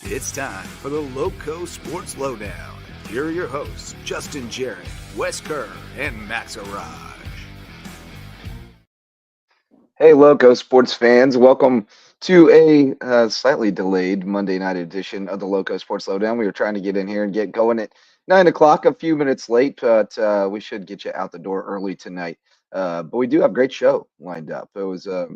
It's time for the Lowco Sports Lowdown. Here are your hosts, Justin Jarrett, Wes Kerr, and Max Araj. Hey, Loco sports fans. Welcome to a slightly delayed Monday night edition of the Loco Sports Lowdown. We were trying to get in here and get going at 9 o'clock, a few minutes late, but we should get you out the door early tonight. But we do have a great show lined up. It was a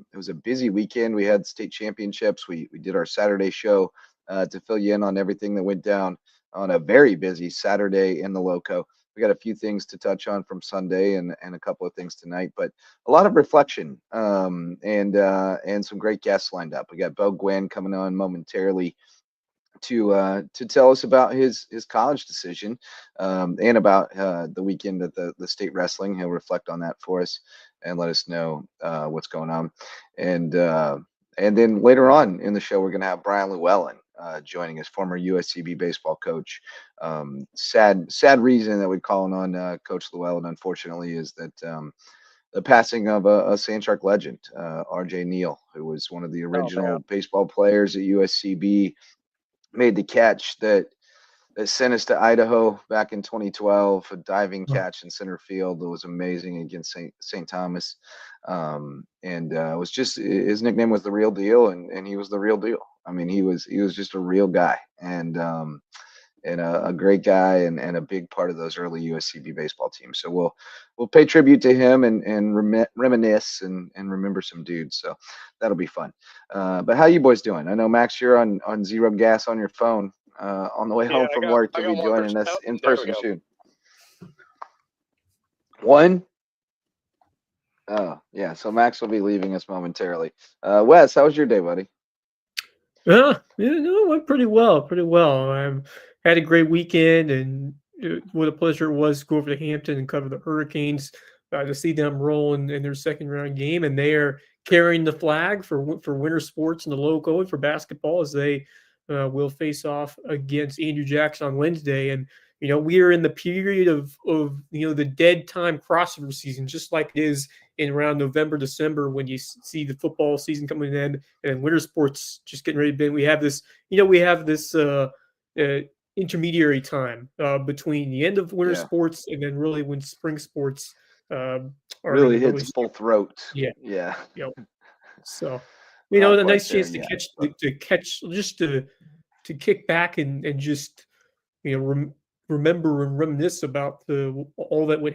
busy weekend. We had state championships. We did our Saturday show to fill you in on everything that went down on a very busy Saturday in the Loco. We got a few things to touch on from Sunday and a couple of things tonight, but a lot of reflection and some great guests lined up. We got Bo Gwynn coming on momentarily to tell us about his college decision and about the weekend at the state wrestling. He'll reflect on that for us and let us know what's going on. And then later on in the show, we're going to have Brian Llewellyn joining us, former USCB baseball coach. Sad reason that we're calling on Coach Llewellyn, unfortunately, is that the passing of a Sand Shark legend, R.J. Neal, who was one of the original baseball players at USCB, made the catch that sent us to Idaho back in 2012, a diving catch in center field that was amazing against St. Thomas. It was just, his nickname was the real deal, and he was the real deal. I mean, he was just a real guy and a great guy and a big part of those early USCB baseball teams. So we'll pay tribute to him and reminisce and remember some dudes. So that'll be fun. But how you boys doing? I know, Max, you're on zero gas on your phone on the way home from work to be joining us in person soon. One? Oh, yeah. So Max will be leaving us momentarily. Wes, how was your day, buddy? It went pretty well. I had a great weekend, and what a pleasure it was to go over to Hampton and cover the Hurricanes, to see them roll in their second round game, and they are carrying the flag for winter sports in the Lowco and for basketball as they will face off against Andrew Jackson on Wednesday. And we are in the period of the dead time crossover season, just like it is in around November, December, when you see the football season coming in and winter sports just getting ready to begin. We have this intermediary time between the end of winter sports and then really when spring sports really hits full throat. Yeah. So a nice chance to catch to kick back and just remember and reminisce about all that went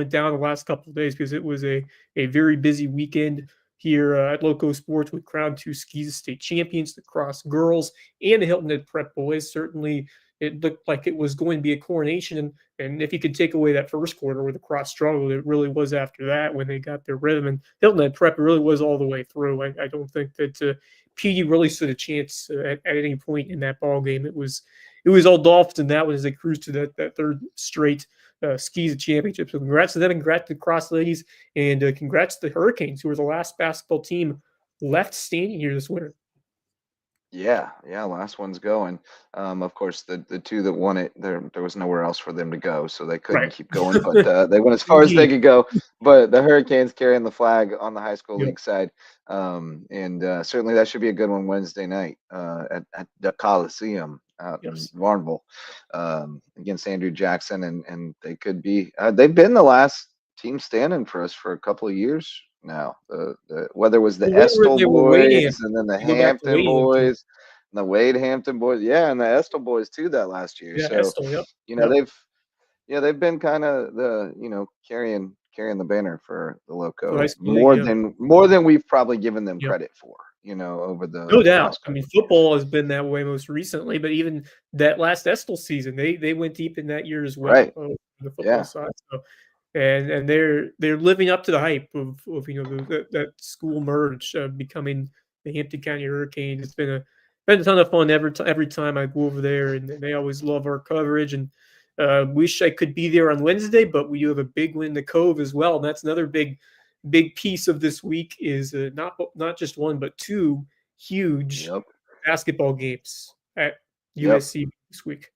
down the last couple of days, because it was a very busy weekend here at Loco Sports with Crown 2 Skis State Champions, the Cross girls, and the Hilton Head Prep boys. Certainly, it looked like it was going to be a coronation, and if you could take away that first quarter where the Cross struggled, it really was after that when they got their rhythm. And Hilton Head Prep really was all the way through. I don't think that PD really stood a chance at any point in that ball game. It was all Dolphins in that one as they cruised to that third straight skis championship. So congrats to them, and congrats to the Cross ladies, and congrats to the Hurricanes, who were the last basketball team left standing here this winter. Yeah, last one's going. Of course, the two that won it, there was nowhere else for them to go, so they couldn't keep going. But they went as far as they could go. But the Hurricanes carrying the flag on the high school league side, and certainly that should be a good one Wednesday night at the Coliseum out in Varnville against Andrew Jackson, and they could be. They've been the last team standing for us for a couple of years now. Whether it was the Estill boys and then the Hampton boys and the Wade Hampton boys, and the Estill boys too that last year. They've been kind of the carrying the banner for the Loco more than we've probably given them credit for. Over the no doubt. I mean, football has been that way most recently, but even that last Estill season, they went deep in that year as well. Right. On the football side. So, and they're living up to the hype of that school merge becoming the Hampton County Hurricanes. It's been a ton of fun every time I go over there, and they always love our coverage. And wish I could be there on Wednesday, but we do have a big win in the Cove as well, and that's another big piece of this week is not just one but two huge basketball games at USC this week.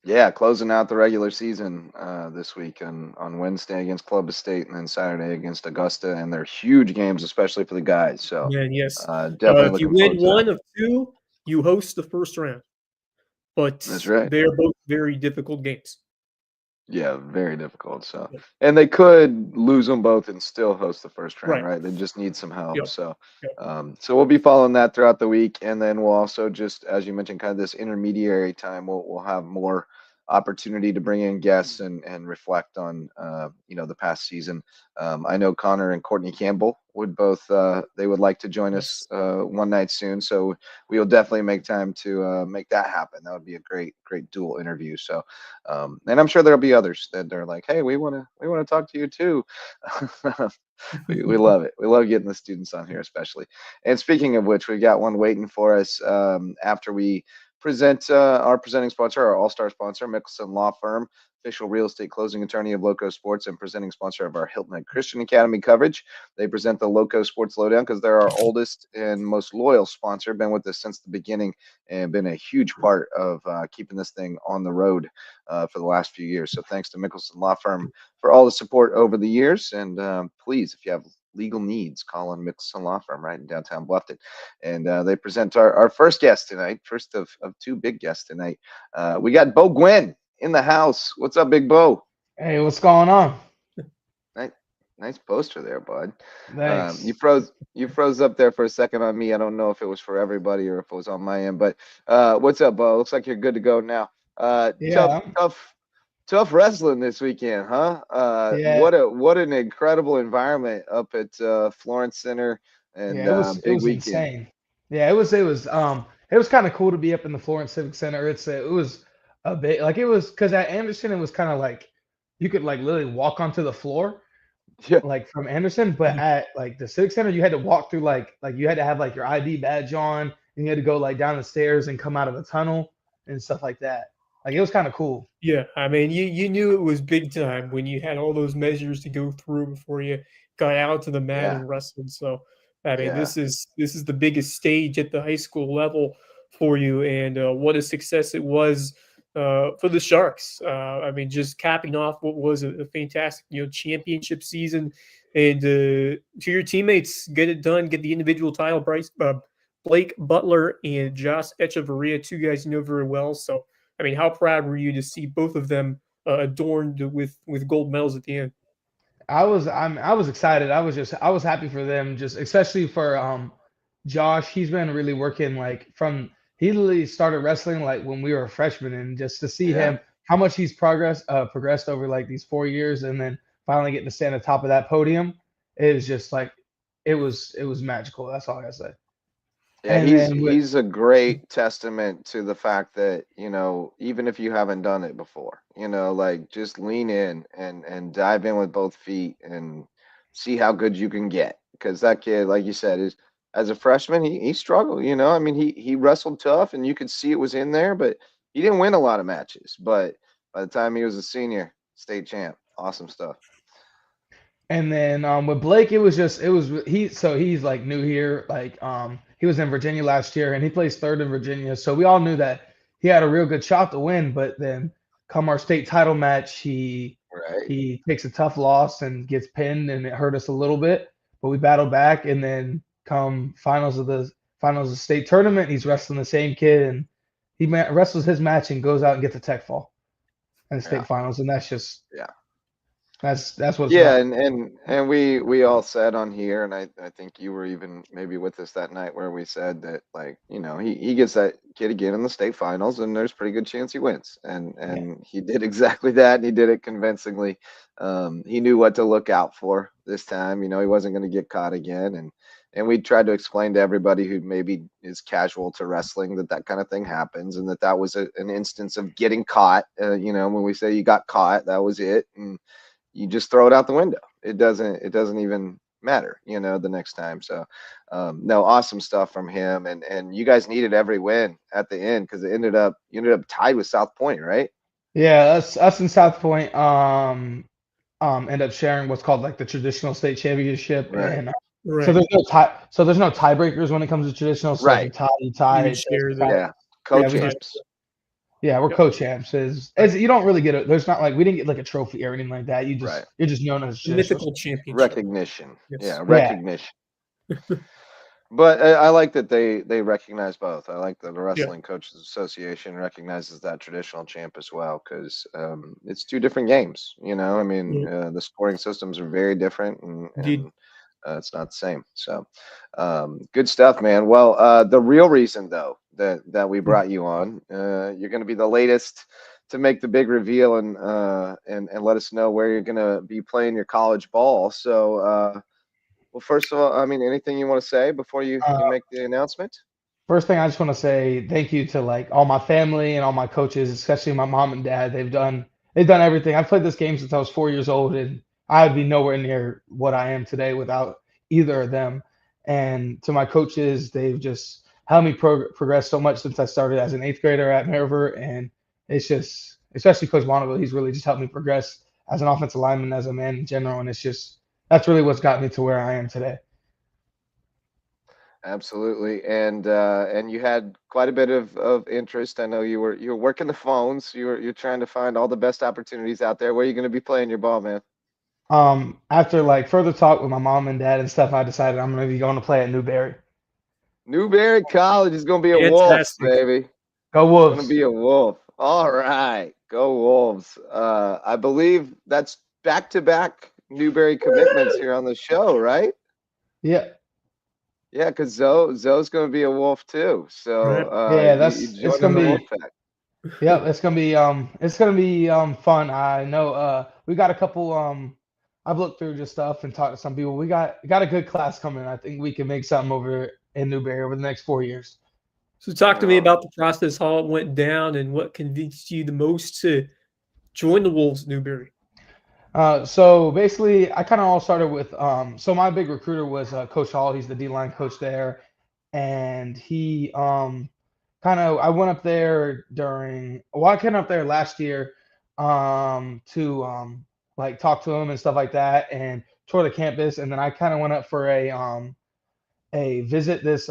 Yeah, closing out the regular season this week on Wednesday against Columbus State and then Saturday against Augusta, and they're huge games, especially for the guys. So yes, definitely if you win one of two, You host the first round, but That's right. they're both very difficult games. Yeah, very difficult. So, and they could lose them both and still host the first round, right? They just need some help. Yep. So, Yep. so we'll be following that throughout the week, and then we'll also just, as you mentioned, kind of this intermediary time. We'll have more opportunity to bring in guests and reflect on the past season. I know Connor and Courtney Campbell would both they would like to join us one night soon, so we will definitely make time to make that happen. That would be a great dual interview. So, and I'm sure there'll be others that are like, hey, we want to talk to you too. We love it. We love getting the students on here, especially. And speaking of which, we got one waiting for us after we present our presenting sponsor, our all-star sponsor, Mickelson Law Firm, official real estate closing attorney of Lowco Sports and presenting sponsor of our Hilton Head Christian Academy coverage. They present the Lowco Sports Lowdown because they're our oldest and most loyal sponsor, been with us since the beginning and been a huge part of keeping this thing on the road for the last few years. So thanks to Mickelson Law Firm for all the support over the years. And please, if you have legal needs, call on Mickelson Law Firm right in downtown Bluffton. And they present our first guest tonight, first of two big guests tonight. We got Bo Gwynn in the house. What's up, Big Bo? Hey, what's going on? Nice poster there, bud. Thanks. You froze up there for a second on me. I don't know if it was for everybody or if it was on my end, but what's up, Bo? Looks like you're good to go now. Yeah. Tough wrestling this weekend, huh? Yeah. What an incredible environment up at Florence Center, and Yeah, it was big weekend. insane. Yeah, it was kind of cool to be up in the Florence Civic Center. It was a bit like it was because at Anderson it was kind of like you could like literally walk onto the floor, Yeah. like from Anderson, but at like the Civic Center you had to walk through like you had to have like your ID badge on, and you had to go like down the stairs and come out of a tunnel and stuff like that. Like it was kind of cool. Yeah, I mean, you knew it was big time when you had all those measures to go through before you got out to the mat and wrestled. So, I mean, this is the biggest stage at the high school level for you, and what a success it was for the Sharks. I mean, just capping off what was a fantastic, championship season, and to your teammates, get it done, get the individual title. Blake Butler and Josh Echeverria, two guys you know very well. So, I mean, how proud were you to see both of them adorned with gold medals at the end? I was excited. I was happy for them, just especially for Josh. He's been really working he literally started wrestling like when we were freshmen, and just to see him how much he's progressed over like these 4 years, and then finally getting to stand at the top of that podium, it was just like it was magical. That's all I gotta say. Yeah, he's a great testament to the fact that, even if you haven't done it before, like just lean in and dive in with both feet and see how good you can get. Because that kid, like you said, is as a freshman, he struggled, I mean, he wrestled tough and you could see it was in there, but he didn't win a lot of matches. But by the time he was a senior, state champ, awesome stuff. And then with Blake, he's like new here. Like he was in Virginia last year and he plays third in Virginia. So we all knew that he had a real good shot to win. But then come our state title match, he takes a tough loss and gets pinned, and it hurt us a little bit. But we battled back, and then come finals of the state tournament, he's wrestling the same kid, and he wrestles his match and goes out and gets a tech fall in the state finals. And that's just That's what it's about. And we all said on here, and I think you were even maybe with us that night, where we said that, like, he gets that kid again in the state finals, and there's a pretty good chance he wins. And he did exactly that, and he did it convincingly. He knew what to look out for this time. He wasn't going to get caught again. And we tried to explain to everybody who maybe is casual to wrestling that kind of thing happens, and that was an instance of getting caught. When we say you got caught, that was it. And you just throw it out the window. It doesn't even matter, the next time. So, no, awesome stuff from him. And you guys needed every win at the end, because you ended up tied with South Point, right? Yeah, us and South Point end up sharing what's called like the traditional state championship. Right. And so there's no tie. So there's no tiebreakers when it comes to traditional. So right. You tie. Co-champs. Yeah, we're co-champs. You don't really get there's not like we didn't get like a trophy or anything like that. You're just known as mythical championship recognition. yes. Yeah, recognition. But I like that they recognize both. I like that the Yeah. Wrestling Coaches Association recognizes that traditional champ as well, because it's two different games. I mean, Yeah. the scoring systems are very different, and Indeed. it's not the same. So, good stuff, man. Well, the real reason though that we brought you on, you're going to be the latest to make the big reveal and let us know where you're going to be playing your college ball. So, well, first of all, I mean, anything you want to say before you make the announcement? First thing I just want to say thank you to like all my family and all my coaches, especially my mom and dad. They've done everything. I've played this game since I was 4 years old, and I would be nowhere near what I am today without either of them. And to my coaches, they've just helped me progress so much since I started as an eighth grader at Maryville. And it's just, especially Coach Bonneville, he's really just helped me progress as an offensive lineman, as a man in general. And it's just, that's really what's got me to where I am today. Absolutely, and you had quite a bit of interest. I know you were working the phones. You're trying to find all the best opportunities out there. Where are you going to be playing your ball, man? After like further talk with my mom and dad and stuff, I decided I'm gonna be going to play at Newberry. Newberry College is going to be a Wolf, Fantastic. baby. Go Going to Wolves! be a Wolf. All right, go Wolves. I believe that's back-to-back Newberry commitments here on the show, right? Yeah, Yeah, because Zoe's going to be a Wolf too. So Right. yeah. you It's joining gonna the be Wolf pack. yeah. It's gonna be fun. I know we got a couple I've looked through just stuff and talked to some people. We got a good class coming. I think we can make something over in Newberry over the next 4 years. So talk to me Um, about the process, how it went down, and what convinced you the most to join the Wolves, Newberry. So basically, I kind of all started with so my big recruiter was Coach Hall. He's the D line coach there, and he kind of I went up there I came up there last year to like talk to him and stuff like that and tour the campus, and then I kind of went up for a visit this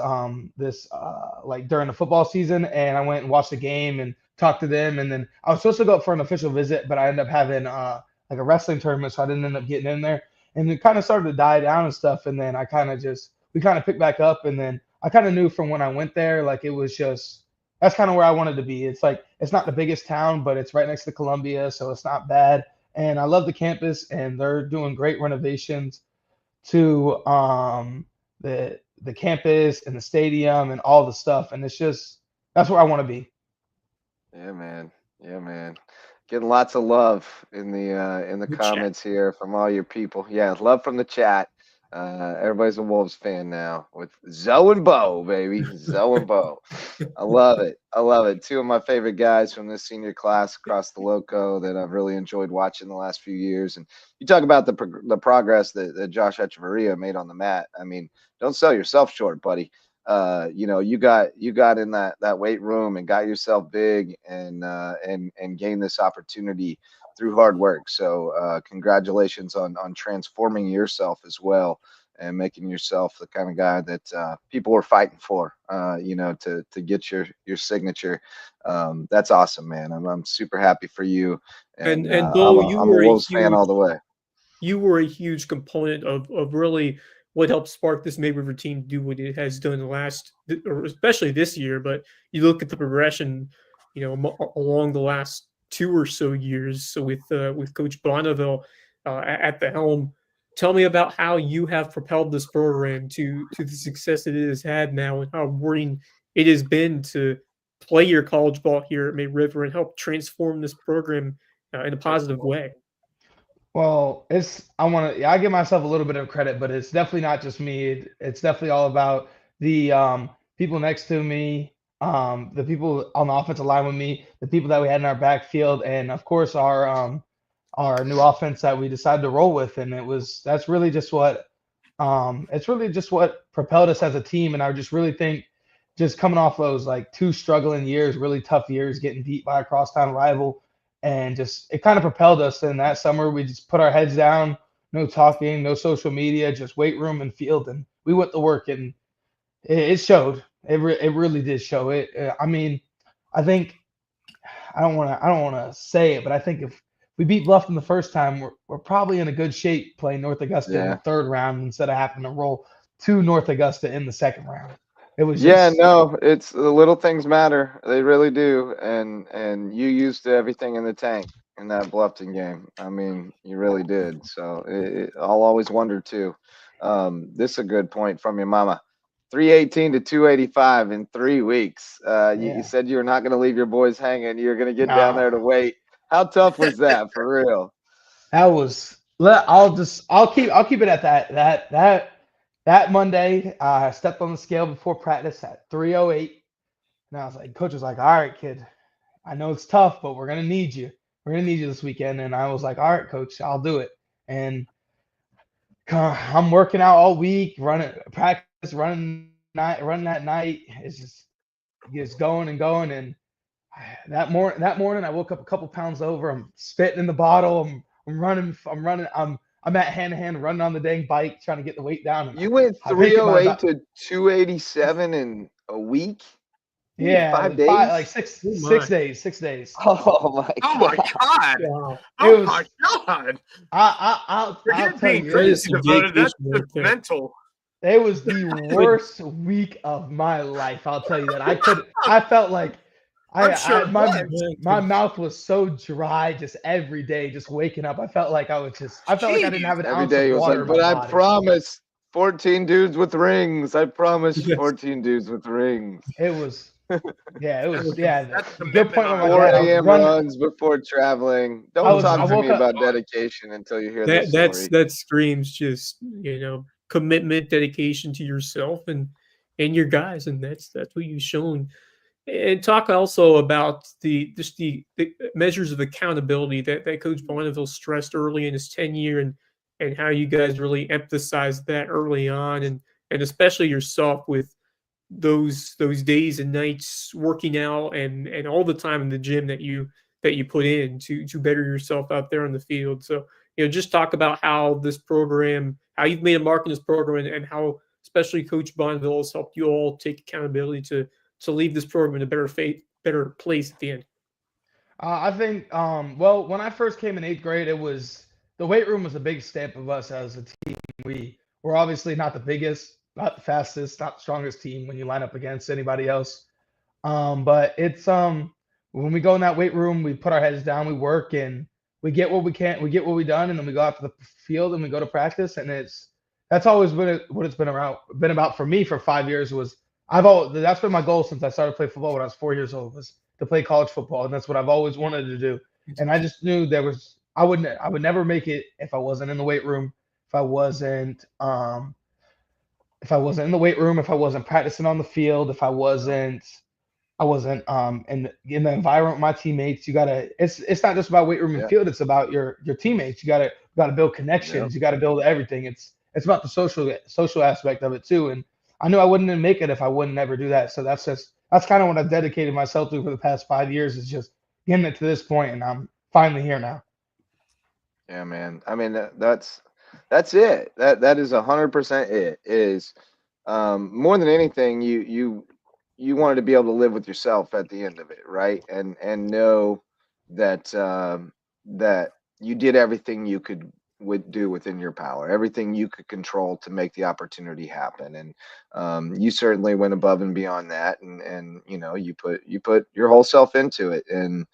like during the football season, and I went and watched the game and talked to them, and then I was supposed to go up for an official visit, but I ended up having like a wrestling tournament, so I didn't end up getting in there, and it kind of started to die down and stuff, and then I kind of just we kind of picked back up, and then I kind of knew from when I went there, like it was just that's kind of where I wanted to be. It's like it's not the biggest town, but it's right next to Columbia, so it's not bad, and I love the campus, and they're doing great renovations to the campus and the stadium and all the stuff. And it's just that's where I want to be. Yeah, man. Yeah, man. Getting lots of love in the The chat. comments here from all your people. Yeah, love from the chat. Everybody's a Wolves fan now with Zoe and Bo, baby. Zoe and Bo. I love it. I love it. Two of my favorite guys from this senior class across the Loco that I've really enjoyed watching the last few years. And you talk about the progress that Josh Echeverria made on the mat. I mean, don't sell yourself short, buddy. You got in that weight room and got yourself big and gained this opportunity through hard work. So congratulations on transforming yourself as well and making yourself the kind of guy that people were fighting for. To get your signature. That's awesome, man. I'm super happy for you, and And I'm Bo, a I'm a Wolves fan all the way. you were a huge component of really what helped spark this May River team to do what it has done the last, or especially this year. But you look at the progression, along the last 2 or so years. So with Coach Bonneville at the helm, tell me about how you have propelled this program to the success that it has had now, and how rewarding it has been to play your college ball here at May River and help transform this program in a positive way. Well, I give myself a little bit of credit, but it's definitely not just me. It's definitely all about the people next to me, the people on the offensive line with me, the people that we had in our backfield, and of course our new offense that we decided to roll with. And that's really just what it's really just what propelled us as a team. And I just really think just coming off those like two struggling years, really tough years, getting beat by a crosstown rival, and just it kind of propelled us. And that summer, we just put our heads down, no talking, no social media, just weight room and field, and we went to work, and it showed. It really did show. I mean, I think I don't want to say it, but I think if we beat Bluffton the first time, we're probably in a good shape playing North Augusta in the Yeah, third round instead of having to roll to North Augusta in the second round. It was Yeah, just no, it's the little things matter. They really do. And you used everything in the tank in that Bluffton game. I mean, you really did. So I'll always wonder too. This is a good point from your mama. 318 to 285 in 3 weeks. You yeah. said you were not going to leave your boys hanging. You're going to get down No, there to wait. How tough was that for real? that was. I'll keep it at that Monday. I stepped on the scale before practice at 308, and I was like, coach was like, all right, kid, I know it's tough, but we're gonna need you. We're gonna need you this weekend. And I was like, all right, coach, I'll do it. And I'm working out all week, running practice, running that night. It's just going and going. And that morning, I woke up a couple pounds over. I'm spitting in the bottle. I'm running. I'm at hand to hand running on the dang bike, trying to get the weight down. And You went I think in my 308 to 287 in a week? yeah, 5 days? like Oh six my. days, 6 days. Oh my Oh my God. God! Wow. Oh was- my God! I'll Forget tell being you, That it is crazy some devoted. That's dedication right just there. mental. it was the worst week of my life. I'll tell you that. I felt like I'm sure it was. my mouth was so dry just every day, just waking up. I felt like I didn't have an Every ounce day he of was water like, in my but I body. promise 14 dudes with rings. I promise Yes. 14 dudes with rings. It was That's good commitment point on with my 4 dad. I was a.m. running. runs before traveling. I Don't was- talk I to woke me up- about dedication until you hear this story. That screams just, commitment, dedication to yourself and your guys, and that's what you've shown. And talk also about the measures of accountability that Coach Bonneville stressed early in his tenure, and how you guys really emphasized that early on, and especially yourself with those days and nights working out and all the time in the gym that you put in to better yourself out there on the field. So just talk about how you've made a mark in this program, and how especially Coach Bonneville has helped you all take accountability to leave this program in a better place at the end. I think well, when I first came in 8th grade, the weight room was a big stamp of us as a team. We were obviously not the biggest, not the fastest, not the strongest team when you line up against anybody else. But it's when we go in that weight room, we put our heads down, we work, and we get what we can, we get what we done, and then we go out to the field and we go to practice. And that's always what it's been about for me for 5 years. That's been my goal since I started playing football when I was 4 years old, was to play college football, and that's what I've always wanted to do. And I just knew I would never make it if I wasn't in the weight room, if I wasn't in the weight room, if I wasn't practicing on the field, if I wasn't in the environment with my teammates. It's not just about weight room and field, it's about your teammates. You gotta build connections, you gotta build everything. It's about the social aspect of it too. And I knew I wouldn't make it if I wouldn't ever do that. So that's kind of what I've dedicated myself to for the past 5 years, is just getting it to this point, and I'm finally here now. Yeah, man. I mean, that's it. That is 100% it. Is more than anything, you wanted to be able to live with yourself at the end of it, right? And know that that you did everything you would do within your power, everything you could control to make the opportunity happen. And you certainly went above and beyond that, and you put your whole self into it, and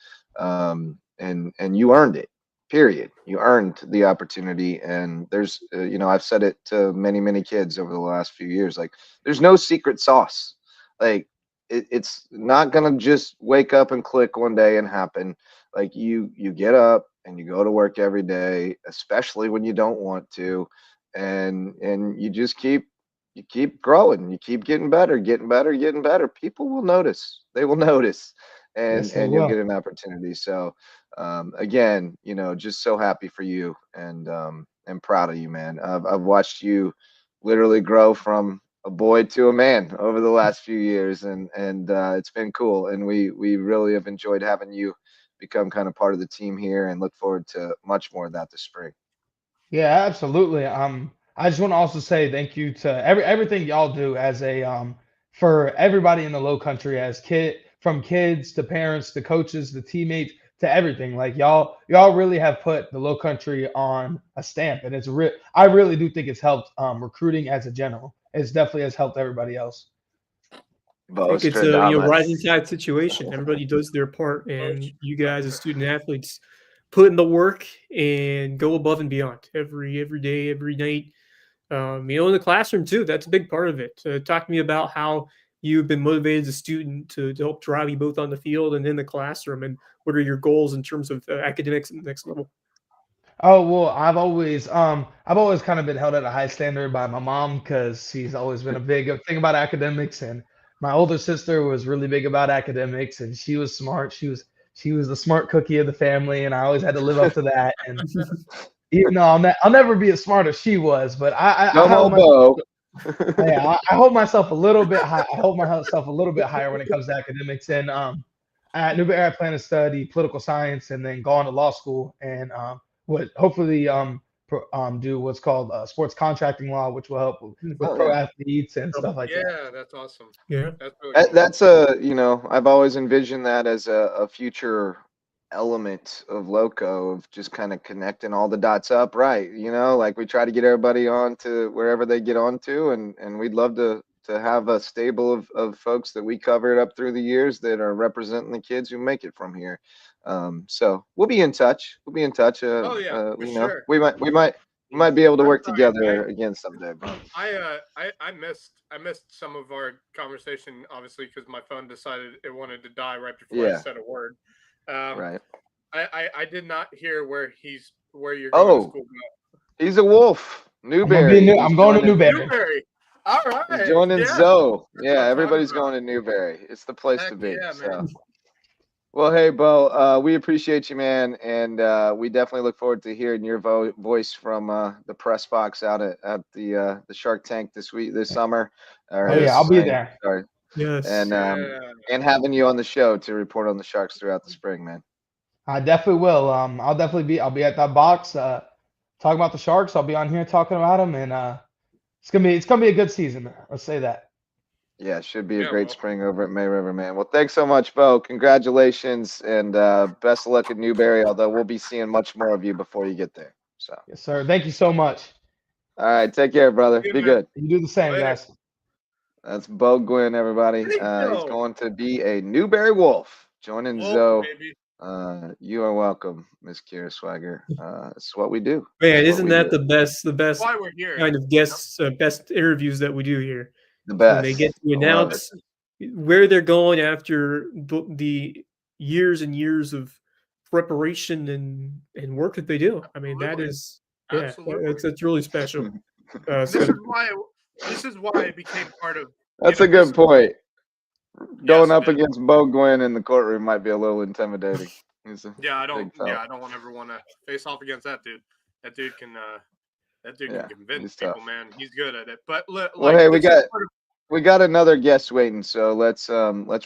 you earned it. Period. You earned the opportunity. And there's I've said it to many kids over the last few years, like, there's no secret sauce. Like, it's not gonna just wake up and click one day and happen. Like, you get up and you go to work every day, especially when you don't want to, and you just keep growing, you keep getting better. People will notice. They will notice, and Yes, they you'll will. get an opportunity. So again, just so happy for you, and proud of you, man. I've watched you literally grow from a boy to a man over the last few years, and it's been cool. And we really have enjoyed having you become kind of part of the team here, and look forward to much more of that this spring. Yeah, absolutely. I just want to also say thank you to everything y'all do as for everybody in the Low Country, from kids to parents to coaches to teammates to everything. Like, y'all really have put the Low Country on a stamp, and I really do think it's helped recruiting as a general. it's definitely has helped everybody else. I think it's a rising tide situation. Everybody does their part, and you guys as student athletes put in the work and go above and beyond every day, every night. In the classroom too. That's a big part of it. Talk to me about how you've been motivated as a student to help drive you both on the field and in the classroom, and what are your goals in terms of academics at the next level? Oh well, I've always kind of been held at a high standard by my mom because she's always been a big thing about academics, and my older sister was really big about academics, and she was smart. She was the smart cookie of the family, and I always had to live up to that. And even though I'll never be as smart as she was, but I hold myself, yeah, I hold myself a little bit high. I hold myself a little bit higher when it comes to academics. And at Newberry, I plan to study political science and then go on to law school and what hopefully do what's called sports contracting law, which will help with pro athletes and stuff like that. Yeah, that's awesome. Yeah, that's really cool. That's I've always envisioned that as a future element of Lowco, of just kind of connecting all the dots up, right? Like we try to get everybody on to wherever they get on to, and we'd love to have a stable of folks that we covered up through the years that are representing the kids who make it from here. So we'll be in touch. Oh yeah, for sure. We might be able to work together again someday. But I missed some of our conversation, obviously, because my phone decided it wanted to die right before I said a word. Right. I did not hear where you're going to school. He's a Wolf. Newberry. I'm going to Newberry. All right. He's joining Zoe. Yeah, everybody's going to Newberry. It's the place to be. Yeah, so. man. Well, hey, Bo, we appreciate you, man, and we definitely look forward to hearing your voice from the press box out at the Shark Tank this summer. I'll be there. Sorry. Yes. And having you on the show to report on the Sharks throughout the spring, man. I definitely will. I'll be at that box talking about the Sharks. I'll be on here talking about them, and it's gonna be a good season. Let's say that. Yeah, it should be a great spring over at May River, man. Well, thanks so much, Bo. Congratulations, and best of luck at Newberry, although we'll be seeing much more of you before you get there. So. Yes, sir. Thank you so much. All right, take care, brother. Be good. You do the same, guys. That's Bo Gwynn, everybody. He's going to be a Newberry Wolf, joining Zoe. You are welcome, Miss Kira Swagger. It's what we do. Man, isn't that the best why we're here. Kind of guests, best interviews that we do here? The best. When they get to announce where they're going after the years and years of preparation and work that they do. I mean, that is that's really special. This is why I became part of. That's a good point. Going up against Bo Gwynn in the courtroom might be a little intimidating. I don't ever want to face off against that dude. That dude can convince people, man. He's good at it. But hey, we got another guest waiting, so let's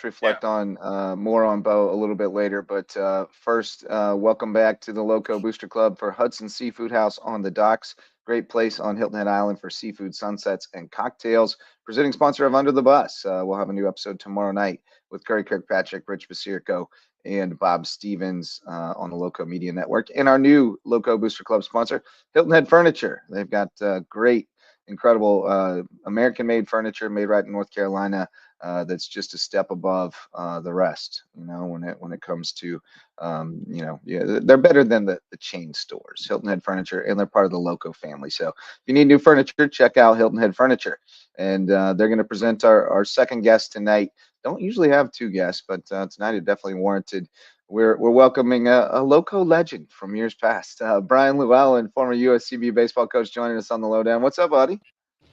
reflect on more on Bo a little bit later. But first, welcome back to the Lowco Booster Club for Hudson Seafood House on the Docks. Great place on Hilton Head Island for seafood, sunsets, and cocktails. Presenting sponsor of Under the Bus. We'll have a new episode tomorrow night with Curry Kirkpatrick, Rich Basirko, and Bob Stevens on the Lowco Media Network. And our new Lowco Booster Club sponsor, Hilton Head Furniture. They've got great, incredible American-made furniture made right in North Carolina. That's just a step above the rest. When it comes to they're better than the chain stores. Hilton Head Furniture, and they're part of the Lowco family. So if you need new furniture, check out Hilton Head Furniture. And they're going to present our second guest tonight. Don't usually have two guests, but tonight it definitely warranted. We're welcoming a Lowco legend from years past, Brian Llewellyn, former USCB baseball coach, joining us on the Lowdown. What's up, buddy?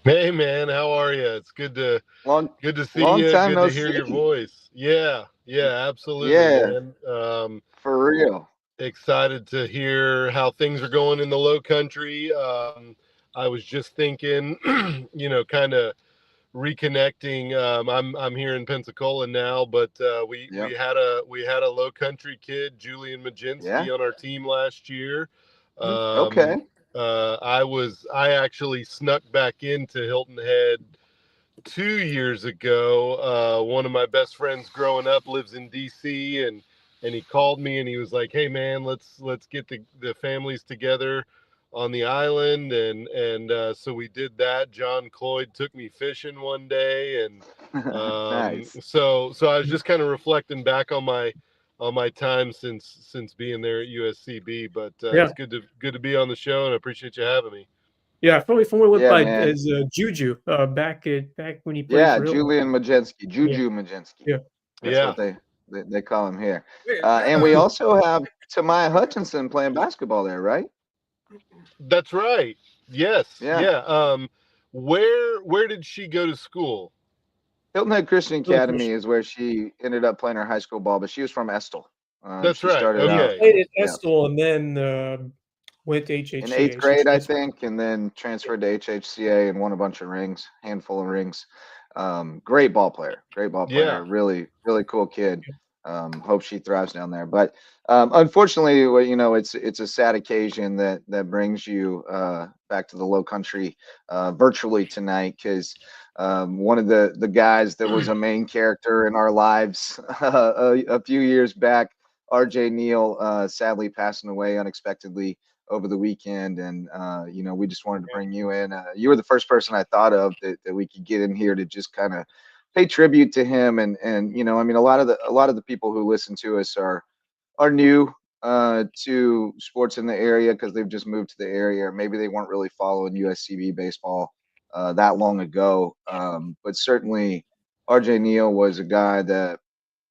Hey, man, how are you? It's good to see long you. Time good no to hear see. your voice. Yeah, absolutely. Yeah, man. For real. Excited to hear how things are going in the Low Country. I was just thinking, kind of reconnecting. I'm here in Pensacola now, but we had a Low Country kid, Julian Majinski, on our team last year. Okay. I actually snuck back into Hilton Head 2 years ago. One of my best friends growing up lives in DC, and he called me and he was like, "Hey man, let's get the families together on the island, and so we did that. John Cloyd took me fishing one day, and Nice. So I was just kind of reflecting back on my time since being there at USCB. But it's good to be on the show, and I appreciate you having me. Yeah, probably someone went by man. as Juju back when he played for Julian Majinski, Juju Majinski. Yeah, that's what they call him here. And we also have Tamaya Hutchinson playing basketball there, right? That's right. Yes. Yeah. Where did she go to school? Hilton Head Christian Academy is where she ended up playing her high school ball, but she was from Estell. That's right. Okay. Played at Estell and then went to HHCA. In 8th grade, I think, and then transferred to HHCA and won a bunch of rings, handful of rings. Great ball player. Yeah. Really, really cool kid. Hope she thrives down there. But unfortunately, it's a sad occasion that brings you back to the Low Country virtually tonight, because one of the guys that was a main character in our lives a few years back, RJ Neal, sadly passing away unexpectedly over the weekend, and we just wanted to bring you in. You were the first person I thought of that we could get in here to just kind of pay tribute to him, and a lot of the people who listen to us are new to sports in the area because they've just moved to the area, or maybe they weren't really following USCB baseball that long ago. But certainly, RJ Neal was a guy that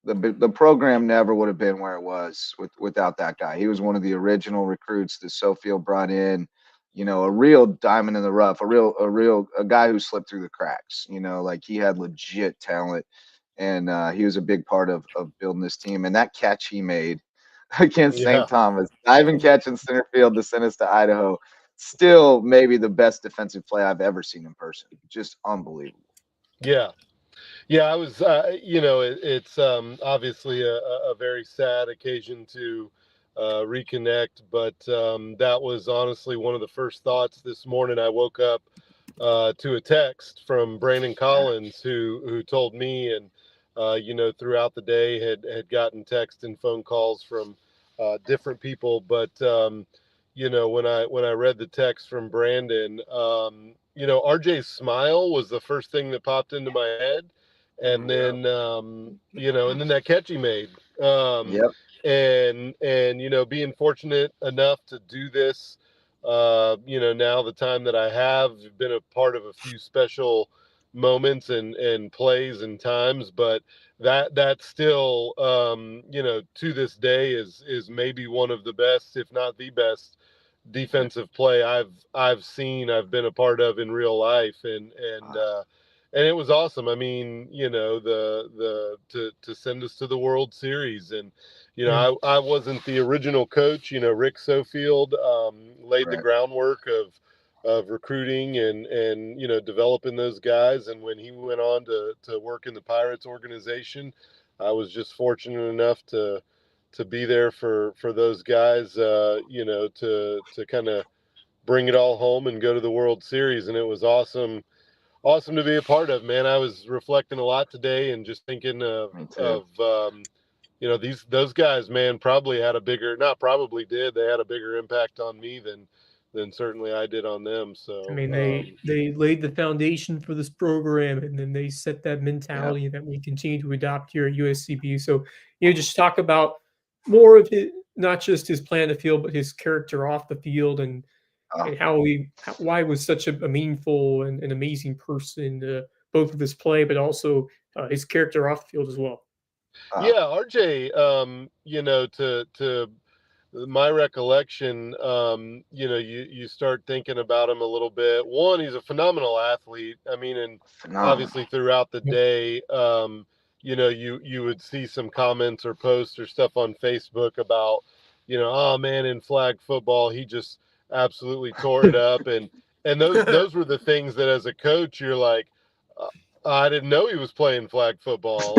the program never would have been where it was without that guy. He was one of the original recruits that Sofield brought in, a real diamond in the rough, a guy who slipped through the cracks, like he had legit talent, and he was a big part of building this team. And that catch he made against St. Thomas, diving catch in center field to send us to Idaho, still maybe the best defensive play I've ever seen in person. Just unbelievable. Yeah, I was, it's obviously a very sad occasion to reconnect, but that was honestly one of the first thoughts this morning. I woke up to a text from Brandon Collins, who told me, and throughout the day had gotten text and phone calls from different people, but when I read the text from Brandon, RJ's smile was the first thing that popped into my head. And then, and then that catch he made, and being fortunate enough to do this, now the time that I have been a part of a few special moments and plays and times, but that still, to this day is maybe one of the best, if not the best defensive play I've seen, I've been a part of in real life. And it was awesome. I mean, to send us to the World Series, and I wasn't the original coach. Rick Sofield laid the groundwork of recruiting and developing those guys. And when he went on to work in the Pirates organization, I was just fortunate enough to be there for those guys. To kind of bring it all home and go to the World Series, and it was awesome to be a part of, man. I was reflecting a lot today and just thinking of those guys, man, probably had they had a bigger impact on me than certainly I did on them. So I mean, they laid the foundation for this program, and then they set that mentality that we continue to adopt here at USCB. So just talk about more of it, not just his play on the field, but his character off the field, and why he was such a meaningful and an amazing person, both of his play, but also his character off the field as well. RJ, to my recollection, you start thinking about him a little bit. One, he's a phenomenal athlete. I mean, and obviously throughout the day, you would see some comments or posts or stuff on Facebook about, oh man, in flag football, he just absolutely tore it up, and those were the things that as a coach you're like, I didn't know he was playing flag football.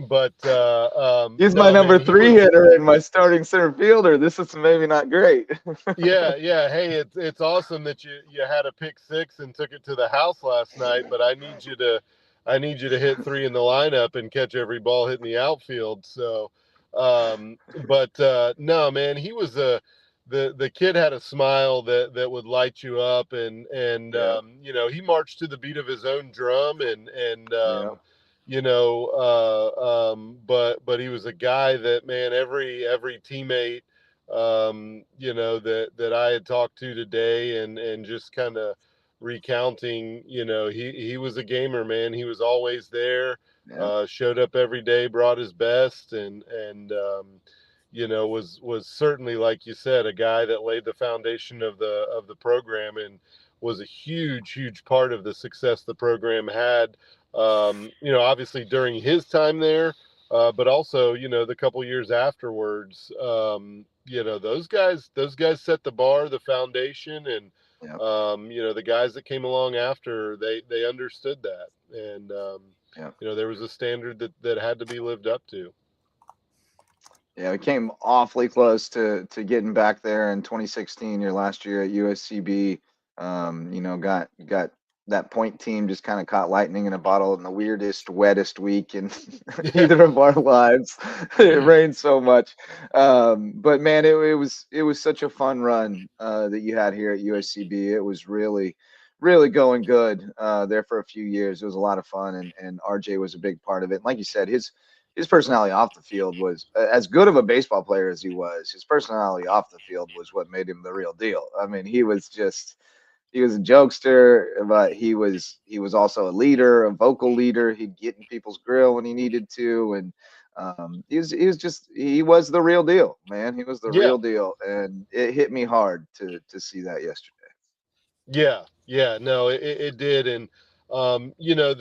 But he's my number 3 hitter and my starting center fielder. This is maybe not great. yeah. Hey, it's awesome that you had a pick 6 and took it to the house last night, but I need you to hit 3 in the lineup and catch every ball hitting the outfield. So, no, man, he was the kid had a smile that would light you up, and you know, he marched to the beat of his own drum, you know, but he was a guy that, man, every teammate, you know, that I had talked to today, and just kind of recounting, you know, he was a gamer, man. He was always there, showed up every day, brought his best, and you know, was certainly, like you said, a guy that laid the foundation of the program, and was a huge part of the success the program had. You know, obviously during his time there, but also, you know, the couple years afterwards. You know, those guys set the bar, the foundation, and you know, the guys that came along after, they understood that, and you know, there was a standard that had to be lived up to. Yeah, we came awfully close to getting back there in 2016, your last year at USCB. You know, got that point team just kind of caught lightning in a bottle in the weirdest, wettest week in either of our lives. It rained so much. But man, it was such a fun run that you had here at USCB. It was really going good there for a few years. It was a lot of fun, and RJ was a big part of it. And like you said, his personality off the field was as good of a baseball player as he was. His personality off the field was what made him the real deal. I mean, he was a jokester, but he was also a leader, a vocal leader. He'd get in people's grill when he needed to, and he was the real deal, man. He was the real deal, and it hit me hard to see that yesterday. Yeah, no, it did, and you know,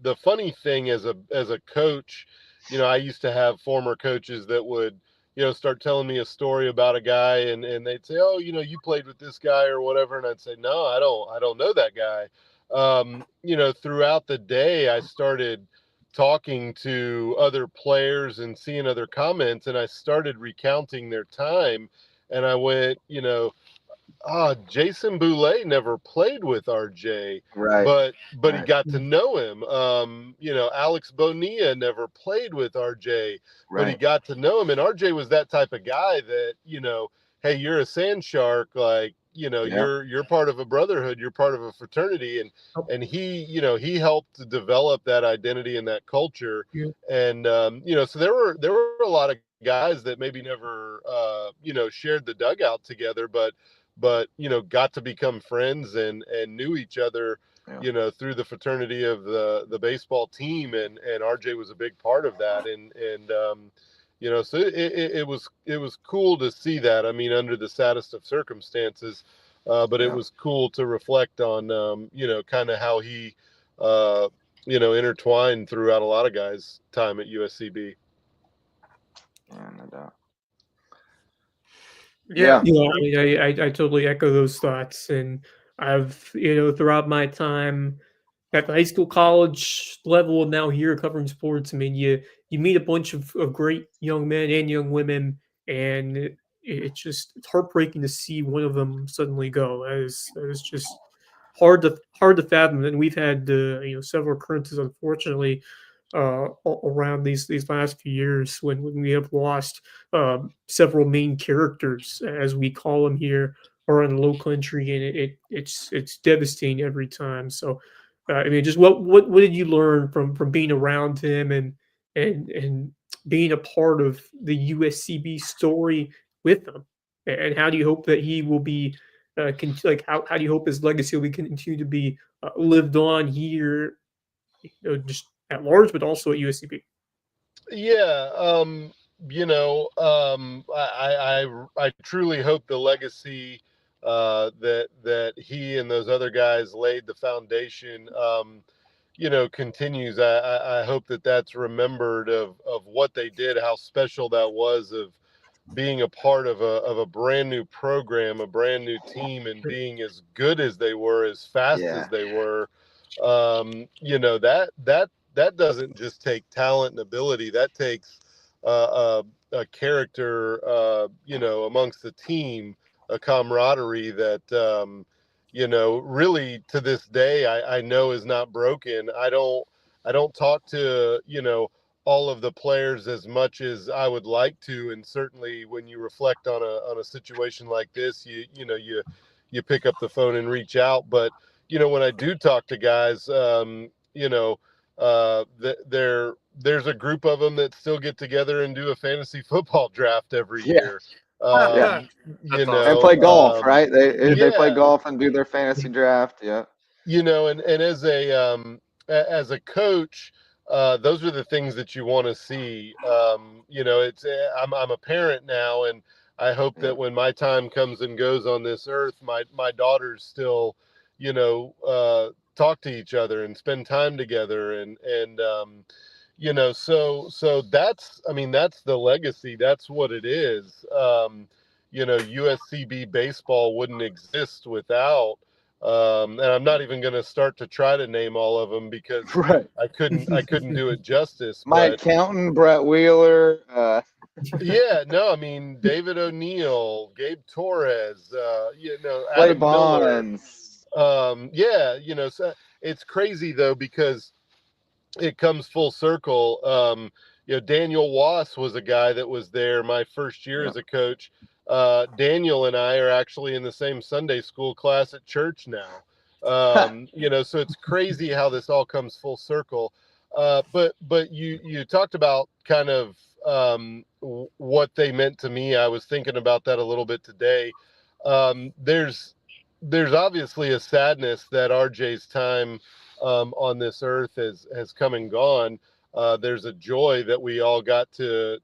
the funny thing as a coach, you know, I used to have former coaches that would, you know, start telling me a story about a guy, and they'd say, oh, you know, you played with this guy or whatever, and I'd say, no, I don't know that guy. You know, throughout the day, I started talking to other players and seeing other comments, and I started recounting their time, and I went, you know, Jason Boulay never played with RJ, but he got to know him. You know, Alex Bonilla never played with RJ, but he got to know him. And RJ was that type of guy that, you know, hey, you're a sand shark, like, you know, you're part of a brotherhood, you're part of a fraternity, and he, you know, he helped to develop that identity and that culture. And you know, so there were a lot of guys that maybe never you know, shared the dugout together, but you know, got to become friends and knew each other, you know, through the fraternity of the baseball team, and RJ was a big part of that, and you know, so it was cool to see that. I mean, under the saddest of circumstances, but it was cool to reflect on, you know, kind of how he you know, intertwined throughout a lot of guys' time at USCB. Yeah, no doubt. Yeah, you know, I totally echo those thoughts, and I've, you know, throughout my time at the high school, college level, and now here covering sports, I mean, you meet a bunch of great young men and young women, and it's heartbreaking to see one of them suddenly go. That is just hard to fathom. And we've had you know, several occurrences, unfortunately, around these last few years when we have lost several main characters, as we call them here, around the Low Country, and it's devastating every time. So, I mean, just what did you learn from being around him, and being a part of the USCB story with him, and how do you hope that he will be like how do you hope his legacy will continue to be lived on here, you know, just at large, but also at USCB? Yeah, you know, I truly hope the legacy that he and those other guys laid the foundation, you know, continues. I hope that that's remembered of what they did, how special that was, of being a part of a brand new program, a brand new team, and being as good as they were, as fast as they were. You know, that doesn't just take talent and ability. That takes a character, you know, amongst the team, a camaraderie that, you know, really to this day, I know is not broken. I don't talk to, you know, all of the players as much as I would like to. And certainly when you reflect on a situation like this, you pick up the phone and reach out. But, when I do talk to guys, there's a group of them that still get together and do a fantasy football draft every year. Yeah. And play golf, right? They play golf and do their fantasy draft. Yeah. And as a coach, those are the things that you want to see. I'm a parent now, and I hope that when my time comes and goes on this earth, my daughters still, talk to each other and spend time together, so that's the legacy. That's what it is. USCB baseball wouldn't exist without. And I'm not even going to start to try to name all of them because I couldn't do it justice. My accountant, Brett Wheeler. David O'Neill, Gabe Torres, Clay Adam Bonds. Miller. So it's crazy though, because it comes full circle. Daniel Wass was a guy that was there my first year as a coach. Daniel and I are actually in the same Sunday school class at church now. So it's crazy how this all comes full circle. But you talked about kind of what they meant to me. I was thinking about that a little bit today. There's obviously a sadness that RJ's time on this earth has come and gone. There's a joy that we all got to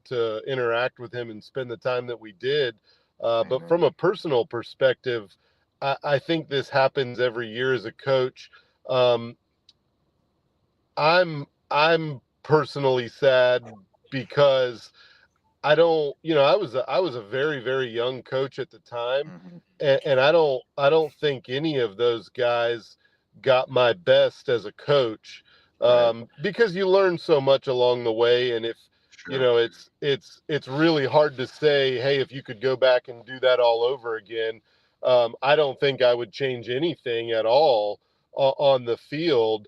interact with him and spend the time that we did. But from a personal perspective, I think this happens every year as a coach. I'm personally sad because I was a very, very young coach at the time, and I don't think any of those guys got my best as a coach, because you learn so much along the way, and if it's really hard to say, hey, if you could go back and do that all over again, I don't think I would change anything at all on the field.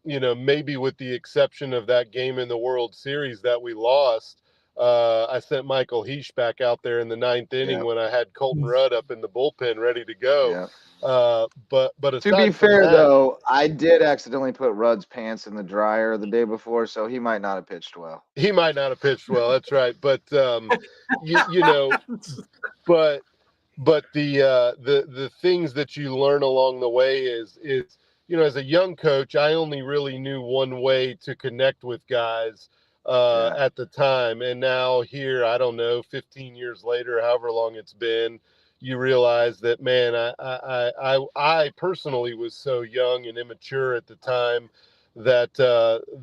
Maybe with the exception of that game in the World Series that we lost. I sent Michael Heesh back out there in the ninth inning when I had Colton Rudd up in the bullpen ready to go. But to be fair, though, I did accidentally put Rudd's pants in the dryer the day before, so he might not have pitched well. He might not have pitched well. That's right. But but the things that you learn along the way is as a young coach, I only really knew one way to connect with guys at the time. And now here, I don't know, 15 years later, however long it's been, you realize that, man, I personally was so young and immature at the time that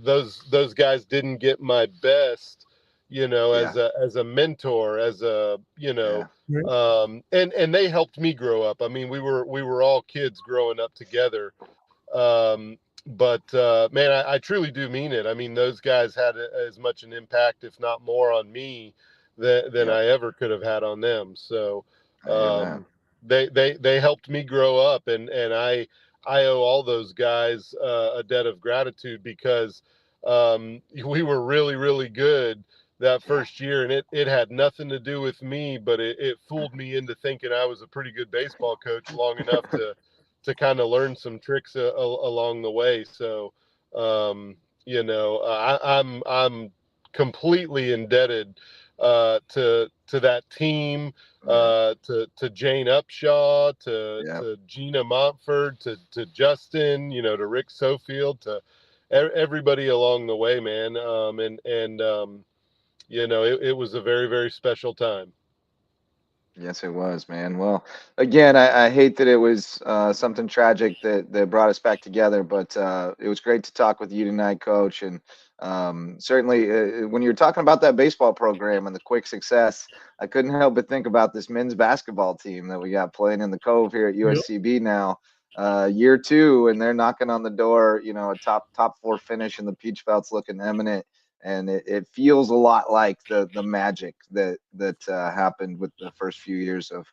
those guys didn't get my best, as a mentor, as a, and they helped me grow up. I mean, we were all kids growing up together. But man, I truly do mean it. I mean, those guys had as much an impact, if not more, on me than I ever could have had on them. So they helped me grow up, and I owe all those guys a debt of gratitude, because we were really, really good that first year, and it had nothing to do with me, but it fooled me into thinking I was a pretty good baseball coach long enough to kind of learn some tricks along the way. So, I'm completely indebted to that team, to Jane Upshaw, to Gina Montford, to Justin, to Rick Sofield, to everybody along the way, man. It was a very, very special time. Yes, it was, man. Well, again, I hate that it was something tragic that brought us back together, but it was great to talk with you tonight, Coach. And certainly when you're talking about that baseball program and the quick success, I couldn't help but think about this men's basketball team that we got playing in the Cove here at USCB now, year 2, and they're knocking on the door, a top 4 finish, and the Peach Belt's looking imminent. And it feels a lot like the magic that happened with the first few years of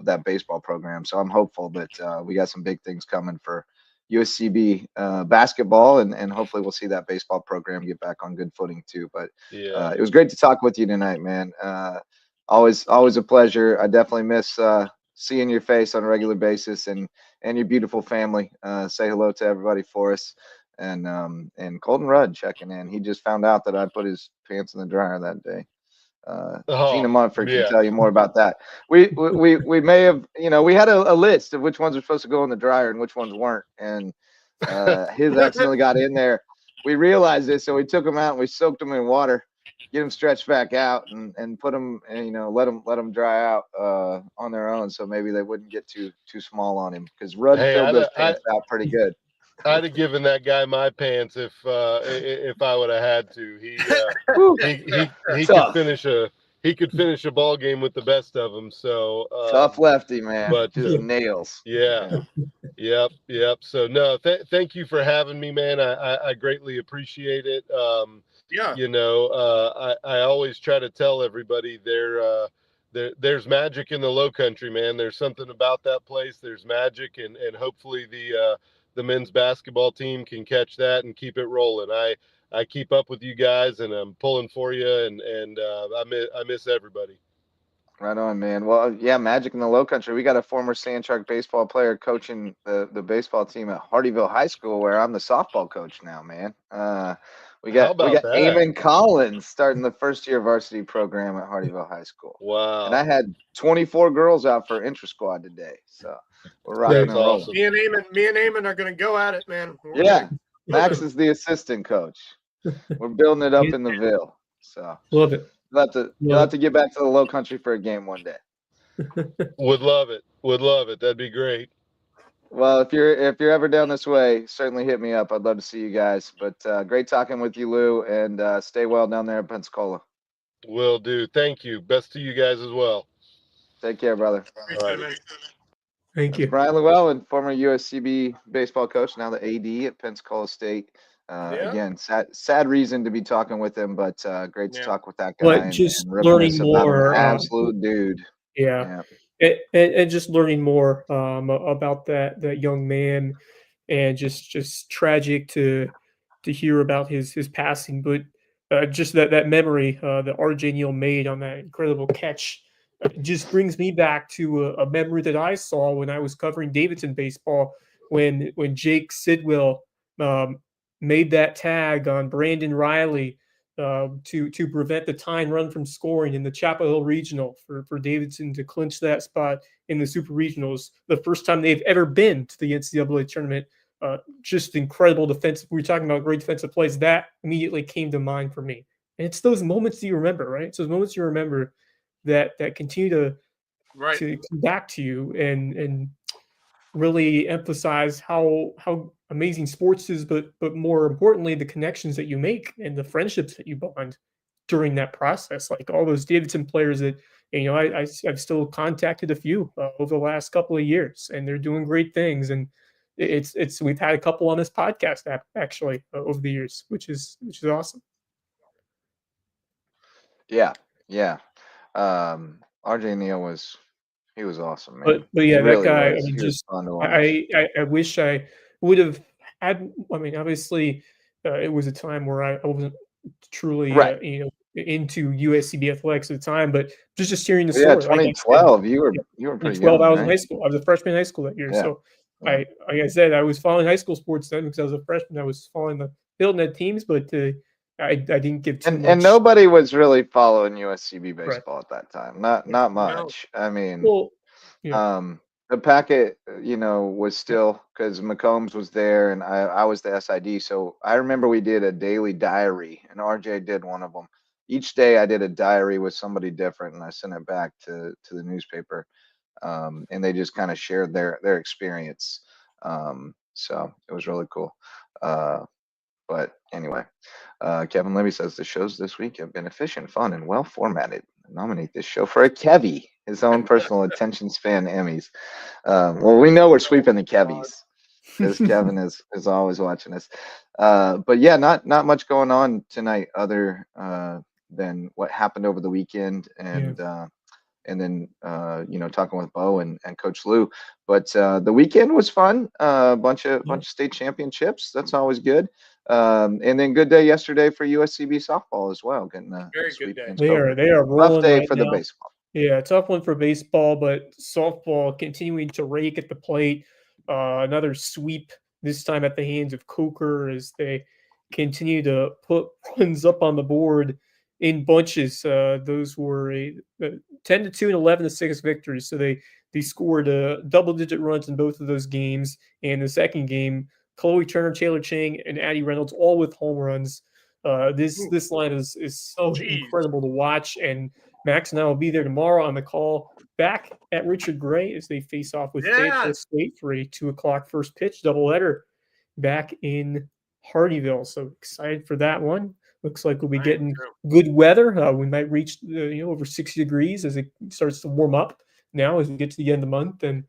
that baseball program. So I'm hopeful that we got some big things coming for USCB basketball, and hopefully we'll see that baseball program get back on good footing too. But it was great to talk with you tonight, man. Always a pleasure. I definitely miss seeing your face on a regular basis, and your beautiful family. Say hello to everybody for us. And Colton Rudd checking in. He just found out that I put his pants in the dryer that day. Gina Munford can tell you more about that. We may have, we had a list of which ones were supposed to go in the dryer and which ones weren't, and his accidentally got in there. We realized this, so we took them out and we soaked them in water, get them stretched back out, and put them, let them dry out on their own, so maybe they wouldn't get too small on him, because Rudd filled those pants out pretty good. I'd have given that guy my pants if I would have had to. He could finish a ball game with the best of them. So tough lefty, man. But just nails. Yeah. Yep. So no, thank you for having me, man. I greatly appreciate it. I always try to tell everybody there's magic in the Low Country, man. There's something about that place. There's magic, and hopefully the men's basketball team can catch that and keep it rolling. I keep up with you guys, and I'm pulling for you, and I miss everybody. Right on, man. Well, yeah, magic in the Low Country. We got a former Sand Shark baseball player coaching the baseball team at Hardyville High School, where I'm the softball coach now, man. We got Eamon Collins starting the first year varsity program at Hardyville High School. Wow. And I had 24 girls out for intra-squad today, so we're rocking and rolling. Me and Eamon are going to go at it, man. Max is the assistant coach. We're building it up in the Ville. So love it. You'll have to get back to the Low Country for a game one day. Would love it. That'd be great. Well, if you're ever down this way, certainly hit me up. I'd love to see you guys. But great talking with you, Lou, and stay well down there in Pensacola. Will do. Thank you. Best to you guys as well. Take care, brother. All right. Thank you. Brian Llewellyn, former USCB baseball coach, now the AD at Pensacola State. Again, sad reason to be talking with him, but great to talk with that guy. But just learning more. Absolute dude. Yeah. And just learning more about that young man, and just tragic to hear about his passing, but just that memory that RJ Neal made on that incredible catch just brings me back to a memory that I saw when I was covering Davidson baseball when Jake Sidwell made that tag on Brandon Riley to prevent the tying run from scoring in the Chapel Hill Regional for Davidson to clinch that spot in the Super Regionals, the first time they've ever been to the NCAA tournament. Just incredible defensive. We were talking about great defensive plays. That immediately came to mind for me. And it's those moments that you remember, right? It's those moments you remember that continue to come back to you and really emphasize how amazing sports is, but more importantly, the connections that you make and the friendships that you bond during that process. Like all those Davidson players that, I've still contacted a few over the last couple of years, and they're doing great things. And we've had a couple on this podcast actually over the years, which is awesome. Yeah. RJ Neal was awesome, man. But yeah, that guy. I wish I would have had. I mean, obviously, it was a time where I wasn't truly, into USCB athletics at the time. But just hearing the story. Yeah, 2012. You were pretty 2012. young, I was right? in high school. I was a freshman in high school that year. Yeah. So like I said, I was following high school sports then because I was a freshman. I was following the building the teams, but I didn't give too much. And nobody was really following USCB baseball at that time. Not much. I mean, the packet, was still, because McCombs was there and I was the SID. So I remember we did a daily diary, and RJ did one of them. Each day I did a diary with somebody different, and I sent it back to the newspaper. And they just kind of shared their experience. So it was really cool. But anyway, Kevin Libby says the shows this week have been efficient, fun, and well formatted. Nominate this show for a Kevy, his own personal attention span Emmys. Well, we know we're sweeping the Kevies because Kevin is always watching us. But yeah, not much going on tonight other than what happened over the weekend. And and then talking with Bo and Coach Lou. But the weekend was fun. A bunch of state championships. That's always good. And then good day yesterday for USCB softball as well. Getting a sweep against Coker. They are rolling. Rough day right for now. the baseball. Yeah, tough one for baseball, but softball continuing to rake at the plate. Another sweep, this time at the hands of Coker, as they continue to put runs up on the board in bunches. Those were a 10-2 and 11-6 victories. So they scored double-digit runs in both of those games. And the second game, Chloe Turner, Taylor Chang, and Addie Reynolds, all with home runs. This line is so incredible to watch, and Max and I will be there tomorrow on the call back at Richard Gray as they face off with Fayetteville State for a 2:00 first pitch doubleheader back in Hardyville. So excited for that one. Looks like we'll be getting good weather. We might reach over 60 degrees as it starts to warm up now as we get to the end of the month. And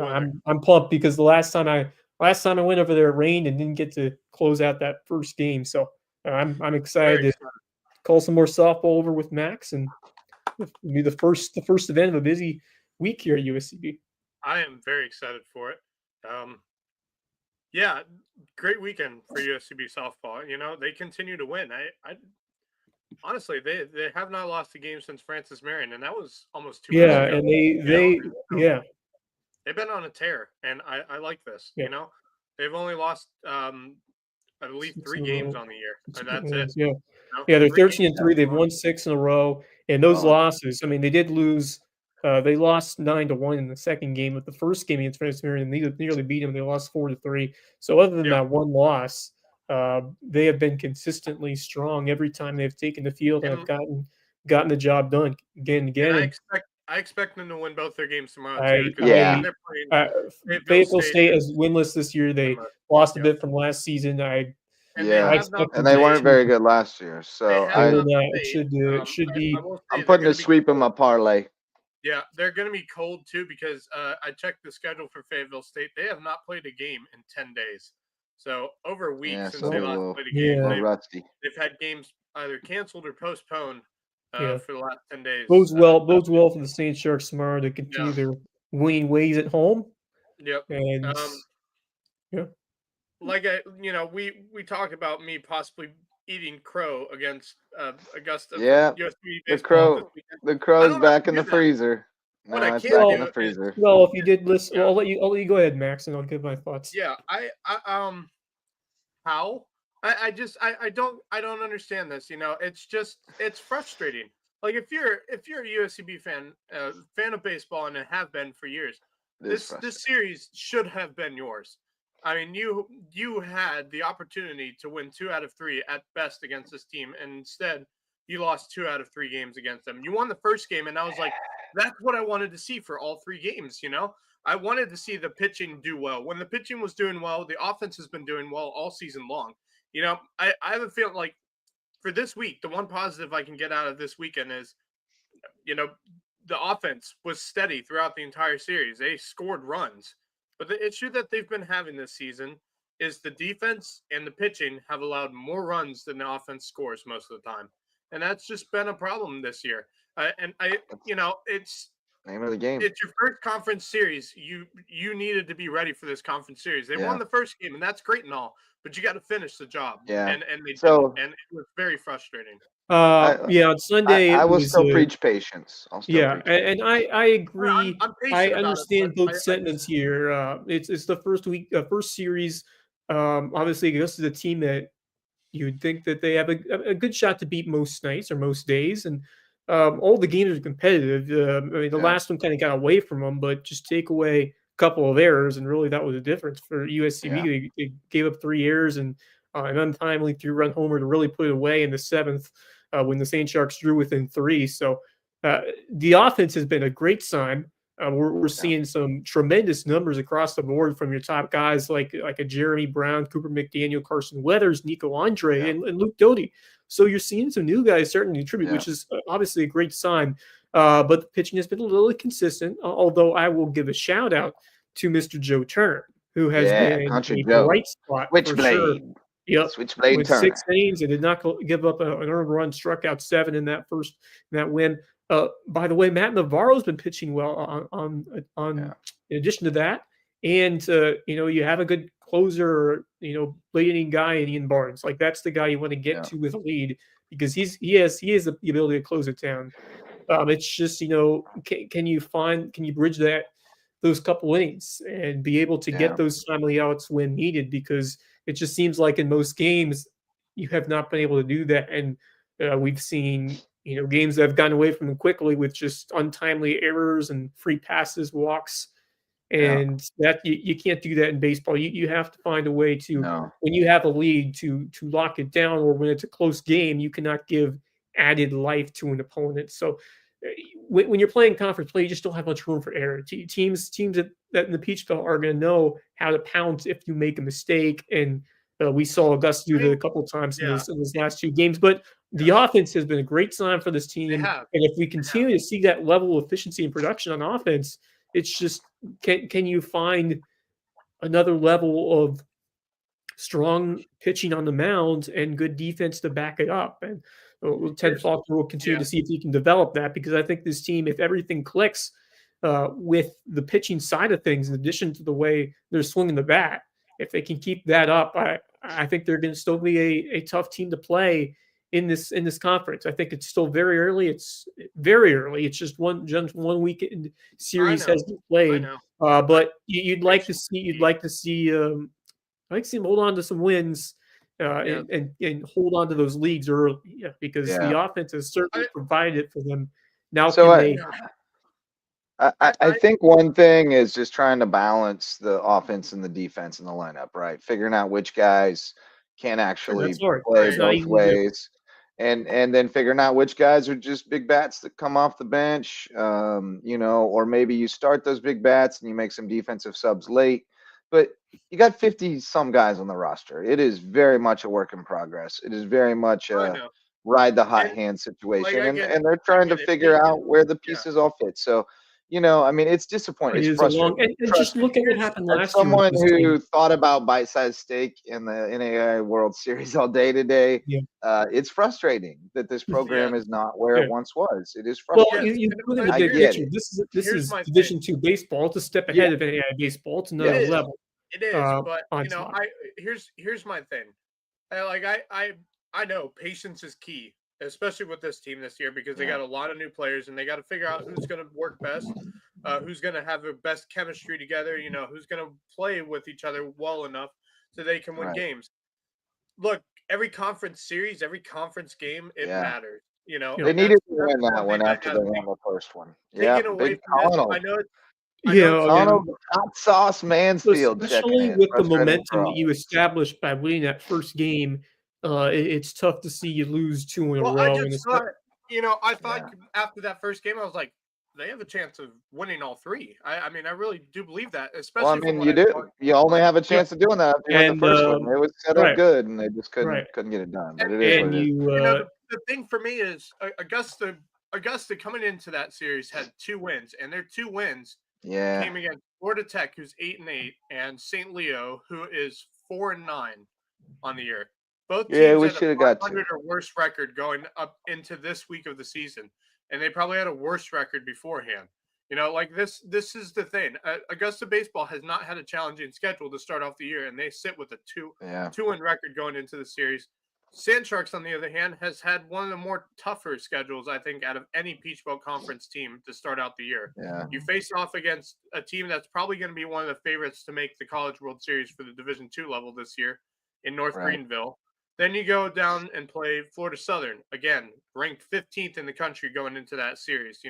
I'm pumped because the last time I went over there, it rained and didn't get to close out that first game. So I'm excited to call some more softball over with Max, and it'll be the first event of a busy week here at USCB. I am very excited for it. Yeah, great weekend for USCB softball. They continue to win. I honestly, they have not lost a game since Francis Marion, and that was almost 2 months ago. And they've been on a tear, and I like this. Yeah. They've only lost I believe 3 games on the year, and that's it. Yeah, they're 13-3. They've won 6 in a row, and those losses. I mean, they did lose. They lost 9-1 in the second game, but the first game against Francis Marion, they nearly beat them. They lost 4-3. So other than that one loss, they have been consistently strong every time they've taken the field and have gotten the job done again and again. And I expect them to win both their games tomorrow too. Fayetteville State is winless this year. They lost a bit from last season. And they weren't very good last year. So it should be. I'm putting a sweep in my parlay. Yeah, they're going to be cold too because I checked the schedule for Fayetteville State. They have not played a game in 10 days. So over a week since they last played a game, they've had games either canceled or postponed for the last 10 days. Bodes well for the St. Sharks tomorrow to continue their winning ways at home. Yep. And like we talk about me possibly eating crow against Augusta. Yeah, the crow's back in the freezer. No, it's back in the freezer. Well, if you did listen, I'll let you go ahead, Max, and I'll give my thoughts. Yeah, how? I don't understand this. It's frustrating. Like if you're a USCB fan of baseball and have been for years, this series should have been yours. I mean, you had the opportunity to win 2 out of 3 at best against this team, and instead you lost 2 out of 3 games against them. You won the first game, and I was like, that's what I wanted to see for all 3 games. I wanted to see the pitching do well. When the pitching was doing well, the offense has been doing well all season long. I have a feeling like for this week, the one positive I can get out of this weekend is, the offense was steady throughout the entire series. They scored runs. But the issue that they've been having this season is the defense and the pitching have allowed more runs than the offense scores most of the time. And that's just been a problem this year. It's name of the game. It's your first conference series. You needed to be ready for this conference series. They won the first game, and that's great and all, but you got to finish the job. Yeah. And they didn't, and it was very frustrating. On Sunday I will still preach patience. And I agree. I'm I understand both sentiments here. It's the first series. Obviously, this is a team that you'd think that they have a good shot to beat most nights or most days, and all the games are competitive. The last one kind of got away from them, but just take away a couple of errors, and really that was the difference for USCB. They gave up 3 errors and an untimely 3-run homer to really put it away in the 7th. When the St. Sharks drew within 3. So the offense has been a great sign. We're seeing some tremendous numbers across the board from your top guys like a Jeremy Brown, Cooper McDaniel, Carson Weathers, Nico Andre, and Luke Doty. So you're seeing some new guys starting to contribute, which is obviously a great sign. But the pitching has been a little inconsistent, although I will give a shout out to Mr. Joe Turner, who has been a bright spot for sure. Yep. Switchblade with Turner. 6 innings, and did not give up an earned run, struck out 7 in that win. By the way, Matt Navarro's been pitching well on in addition to that. And, you have a good closer, late inning guy in Ian Barnes. Like, that's the guy you want to get to with a lead because he has the ability to close it down. It's just, can you bridge those couple innings and be able to get those timely outs when needed? Because it just seems like in most games you have not been able to do that. And we've seen, games that have gotten away from them quickly with just untimely errors and free passes, walks. And that you can't do that in baseball. You have to find a way to, when you have a lead, to lock it down, or when it's a close game, you cannot give added life to an opponent. So when you're playing conference play, you just don't have much room for error. Teams that in the Peach Belt are going to know how to pounce if you make a mistake. And we saw Augusta do that a couple of times in those last 2 games. But the offense has been a great sign for this team. And if we continue to see that level of efficiency and production on offense, it's just, can you find another level of strong pitching on the mound and good defense to back it up? And Ted Faulkner will continue to see if he can develop that, because I think this team, if everything clicks with the pitching side of things, in addition to the way they're swinging the bat, if they can keep that up, I think they're going to still be a tough team to play in this conference. I think it's still very early. It's very early. It's just one weekend series has been played. But you'd like to see them hold on to some wins and hold on to those leagues early, because the offense has certainly provided it for them. Now, I think one thing is just trying to balance the offense and the defense in the lineup, right? Figuring out which guys can actually play both ways. And then figuring out which guys are just big bats that come off the bench, or maybe you start those big bats and you make some defensive subs late. But you got 50-some guys on the roster. It is very much a work in progress. It is very much a ride the hot hand situation. And they're trying to figure out where the pieces all fit. So, it's disappointing. It's frustrating. And just look at what happened last year. As someone who thought about bite-sized steak in the NAIA World Series all day today, it's frustrating that this program is not where it once was. It is frustrating. Well, I get it. This is Division II baseball. It's a step ahead of NAIA baseball. It's another level. It is, but here's my thing. I know patience is key, especially with this team this year, because they got a lot of new players and they got to figure out who's going to work best, who's going to have the best chemistry together, who's going to play with each other well enough so they can win games. Look, every conference series, every conference game, it matters. They needed to win that one after they won the first one. Taking away from this, I know it's hot sauce Mansfield, especially with the momentum that you established by winning that first game. It's tough to see you lose 2 in a row. I thought after that first game, I was like, they have a chance of winning all 3. I really do believe that. Especially, you do. You only have a chance of doing that after the first one. It was set up good, and they just couldn't get it done. But it is what it is. The thing for me is Augusta coming into that series had 2 wins, and their 2 wins came against Florida Tech, who's 8-8, and St. Leo, who is 4-9 on the year. Both teams we had should a have got 500 or worse record going up into this week of the season, and they probably had a worse record beforehand. This is the thing. Augusta baseball has not had a challenging schedule to start off the year, and they sit with a 2-win record going into the series. Sand Sharks, on the other hand, has had one of the more tougher schedules, I think, out of any Peach Belt Conference team to start out the year. You face off against a team that's probably going to be one of the favorites to make the College World Series for the Division II level this year in North Greenville. Then you go down and play Florida Southern, again, ranked 15th in the country going into that series,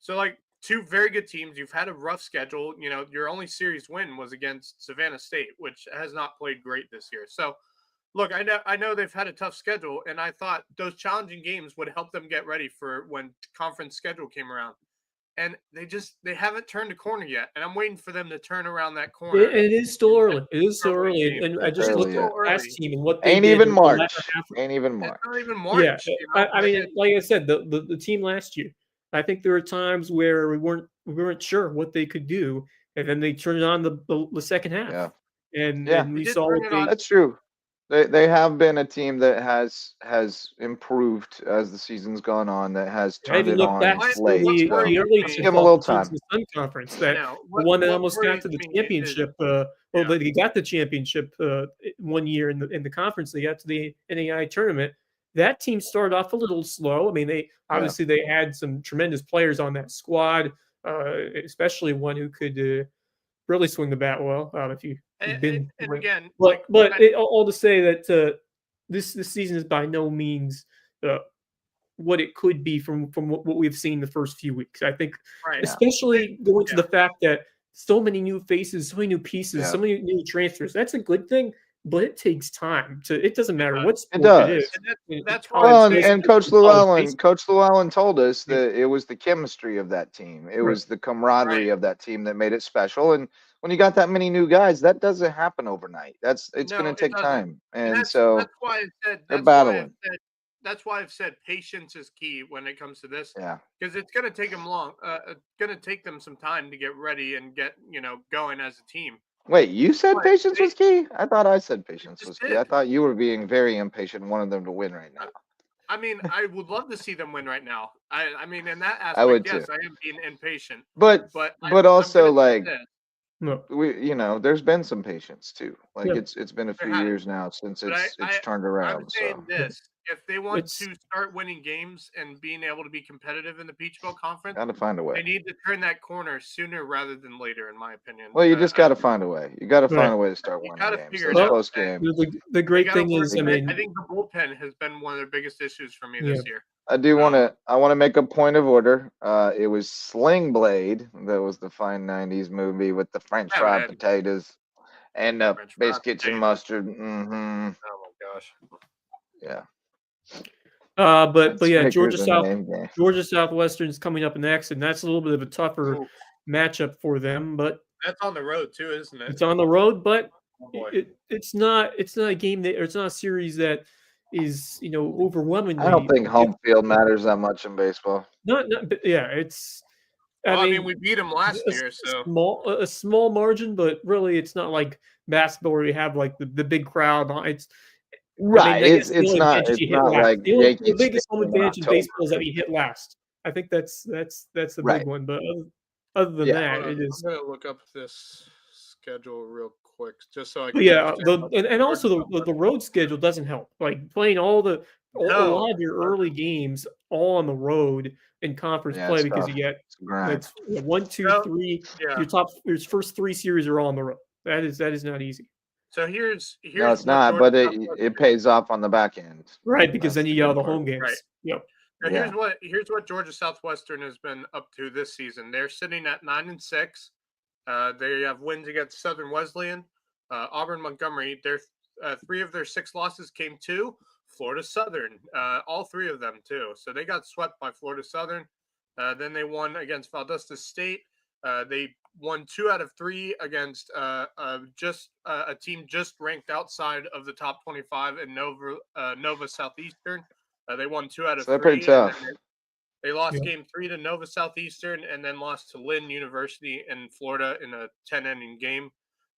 So, 2 very good teams. You've had a rough schedule. Your only series win was against Savannah State, which has not played great this year. So, look, I know they've had a tough schedule, and I thought those challenging games would help them get ready for when conference schedule came around. And they haven't turned a corner yet, and I'm waiting for them to turn around that corner. It is still early. It is still early, and I just looked at the last team and what they ain't did even in March. Ain't even March. It's not even March. I mean, like I said, the team last year. I think there were times where we weren't sure what they could do, and then they turned on the second half. And we saw that's true. They have been a team that has improved as the season's gone on. That has I turned even it look on back to late. the So early let's give them a little teams time. in the Sun Conference, that Now, the one that what almost got worries to the me is championship. Well, they got the championship 1 year in the conference. They got to the NAI tournament. That team started off a little slow. I mean, they obviously they had some tremendous players on that squad, especially one who could really swing the bat well. If you've been, and again, but all to say that this season is by no means what it could be from what we've seen the first few weeks. I think, right. especially going to the fact that so many new faces, so many new pieces, so many new transfers. That's a good thing, but it takes time. It doesn't matter what sport it is. That's well, and Coach Llewellyn told us that it was the chemistry of that team. It was the camaraderie of that team that made it special. And when you got that many new guys, that doesn't happen overnight. It's going to take time. And that's why I said they're battling. That's why I've said patience is key when it comes to this. Yeah, because it's going to take them going to take them some time to get ready and get going as a team. Wait, you said patience was key? I thought I said patience was key. I thought you were being very impatient and wanted them to win right now. I mean, I would love to see them win right now. I mean, in that aspect, I would yes, too. I am being impatient. But also like no. there's been some patience too. Like Yeah. it's been a few years now since it's turned around. I'm saying so this: if they want to start winning games and being able to be competitive in the Peach Belt Conference, got to find a way. They need to turn that corner sooner rather than later, in my opinion. Well, you just got to find a way. You got to find a way to start winning games. Those close games. The great thing is, I mean, I think the bullpen has been one of the biggest issues for me this year. I do want to make a point of order. It was Sling Blade that was the fine 90s movie with the French fried potatoes and biscuits and mustard. Mm-hmm. Oh my gosh. Yeah. But yeah, Georgia Southwestern is coming up next, and that's a little bit of a tougher matchup for them. But that's on the road too, isn't it? It's on the road, but it's not a game that, or it's not a series that is overwhelmingly. I don't think home field matters that much in baseball. But yeah, it's. I mean, we beat them last year, so a small margin, but really, it's not like basketball where you have like the big crowd. It's right. It's not like the biggest home advantage in baseball is that you hit last. I think that's the big one. But other than that, it is. I'm gonna look up this schedule real quick just so I can. And also the road schedule doesn't help. Like playing a lot of your early games all on the road in conference play because you get 1, 2, 3. Your first 3 series are all on the road. That is not easy. So here's no, it's not, but it pays off on the back end. Right, because then you get all the home games. Right. Yep. Now here's what Georgia Southwestern has been up to this season. They're sitting at 9-6. They have wins against Southern Wesleyan, Auburn, Montgomery. 3 of their 6 losses came to Florida Southern. All 3 of them too. So they got swept by Florida Southern. Then they won against Valdosta State. They won 2 out of 3 against a team just ranked outside of the top 25 in Nova Southeastern. They won 2 out of 3. They're pretty tough. They lost game 3 to Nova Southeastern and then lost to Lynn University in Florida in a 10-inning game.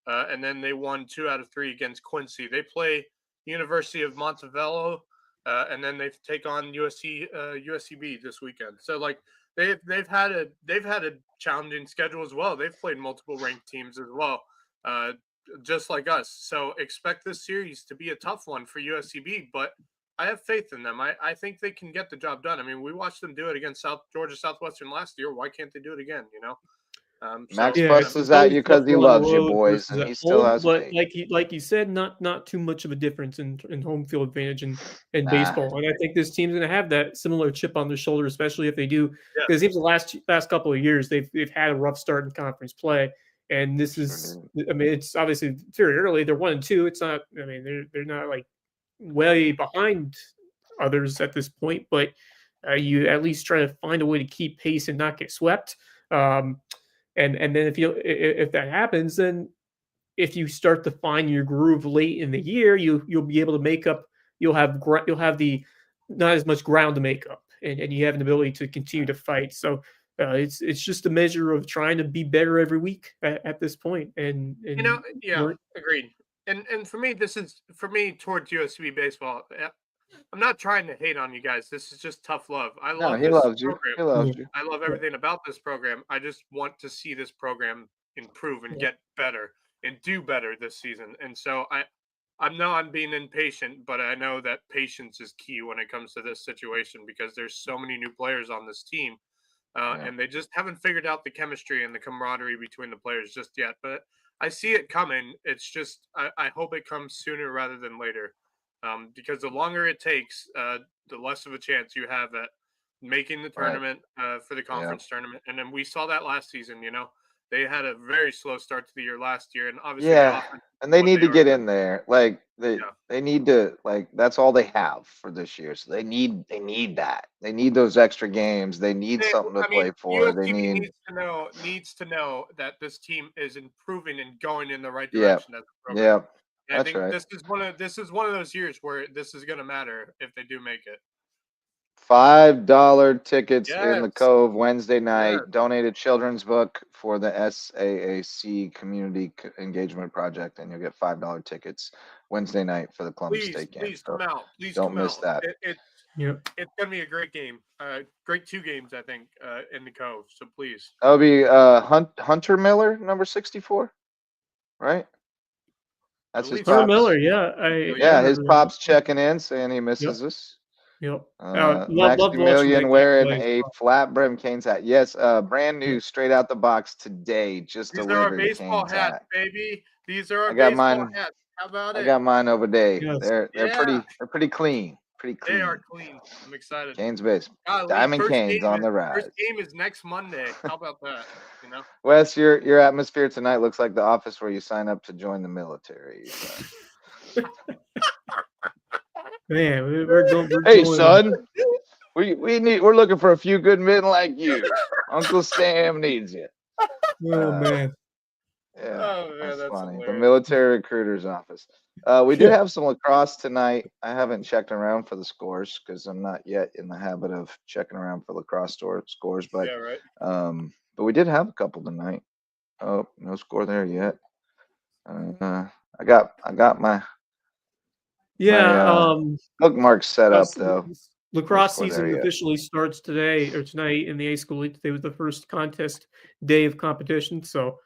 And then they won 2 out of 3 against Quincy. They play University of Montevallo, and then they take on USCB this weekend. So like they've had a challenging schedule as well. They've played multiple ranked teams as well, just like us. So expect this series to be a tough one for USCB, but I have faith in them. I think they can get the job done. I mean, we watched them do it against Georgia Southwestern last year. Why can't they do it again? Max fusses at you because he loves you, boys, and he still has faith. Like you said, not too much of a difference in home field advantage in baseball. And I think this team's going to have that similar chip on their shoulder, especially if they do. Because it seems the last couple of years they've had a rough start in conference play. And this is, I mean, it's obviously very early. They're 1-2. It's not. I mean, they're not like way behind others at this point, but you at least try to find a way to keep pace and not get swept. And then if that happens, then if you start to find your groove late in the year, you'll be able to make up. You'll have the not as much ground to make up, and you have an ability to continue to fight. So it's just a measure of trying to be better every week at this point. And agreed. and for me, towards USCB baseball. I'm not trying to hate on you guys. This is just tough love. I love he this loves you. program. He loves you. I love everything about this program. I just want to see this program improve and get better and do better this season. And so I'm being impatient, but I know that patience is key when it comes to this situation because there's so many new players on this team, and they just haven't figured out the chemistry and the camaraderie between the players just yet. But I see it coming. It's just I hope it comes sooner rather than later, because the longer it takes, the less of a chance you have at making the tournament for the conference tournament. And then we saw that last season. They had a very slow start to the year last year, and obviously the offense, and they need to get in there. Like they need to, like, that's all they have for this year. So they need that. They need those extra games. They need something to play for. They need needs to know that this team is improving and going in the right direction as a program. Yeah. And I think this is one of those years where this is going to matter if they do make it. $5 tickets in the Cove Wednesday night. Donated children's book for the SAAC Community Engagement Project, and you'll get $5 tickets Wednesday night for the Columbus State game. Please come out. Please don't miss that. It's going to be a great game. Great 2 games, I think, in the Cove. So please. That'll be Hunter Miller, number 64, right? That's his Hunter pops. Miller, his pops checking in, saying he misses us. Yep. Maximilian wearing a flat brim Canes hat. Yes, brand new, straight out the box today. Just These delivered. Are our baseball Canes hats, hat. baby. These are our baseball hats. How about it? I got mine over there. Yes. They're pretty clean. Pretty clean. They are clean. I'm excited. Canes baseball. Diamond Canes on the rise. First game is next Monday. How about that? Wes, your atmosphere tonight looks like the office where you sign up to join the military. Man, we're going. Hey, son, we're looking for a few good men like you. Uncle Sam needs you. Oh man. Yeah, that's funny. Hilarious. The military recruiter's office. We do have some lacrosse tonight. I haven't checked around for the scores because I'm not yet in the habit of checking around for lacrosse scores. But but we did have a couple tonight. Oh, no score there yet. I got my bookmarks set up though. Lacrosse season officially starts today or tonight in the A School League. Today was the first contest day of competition, so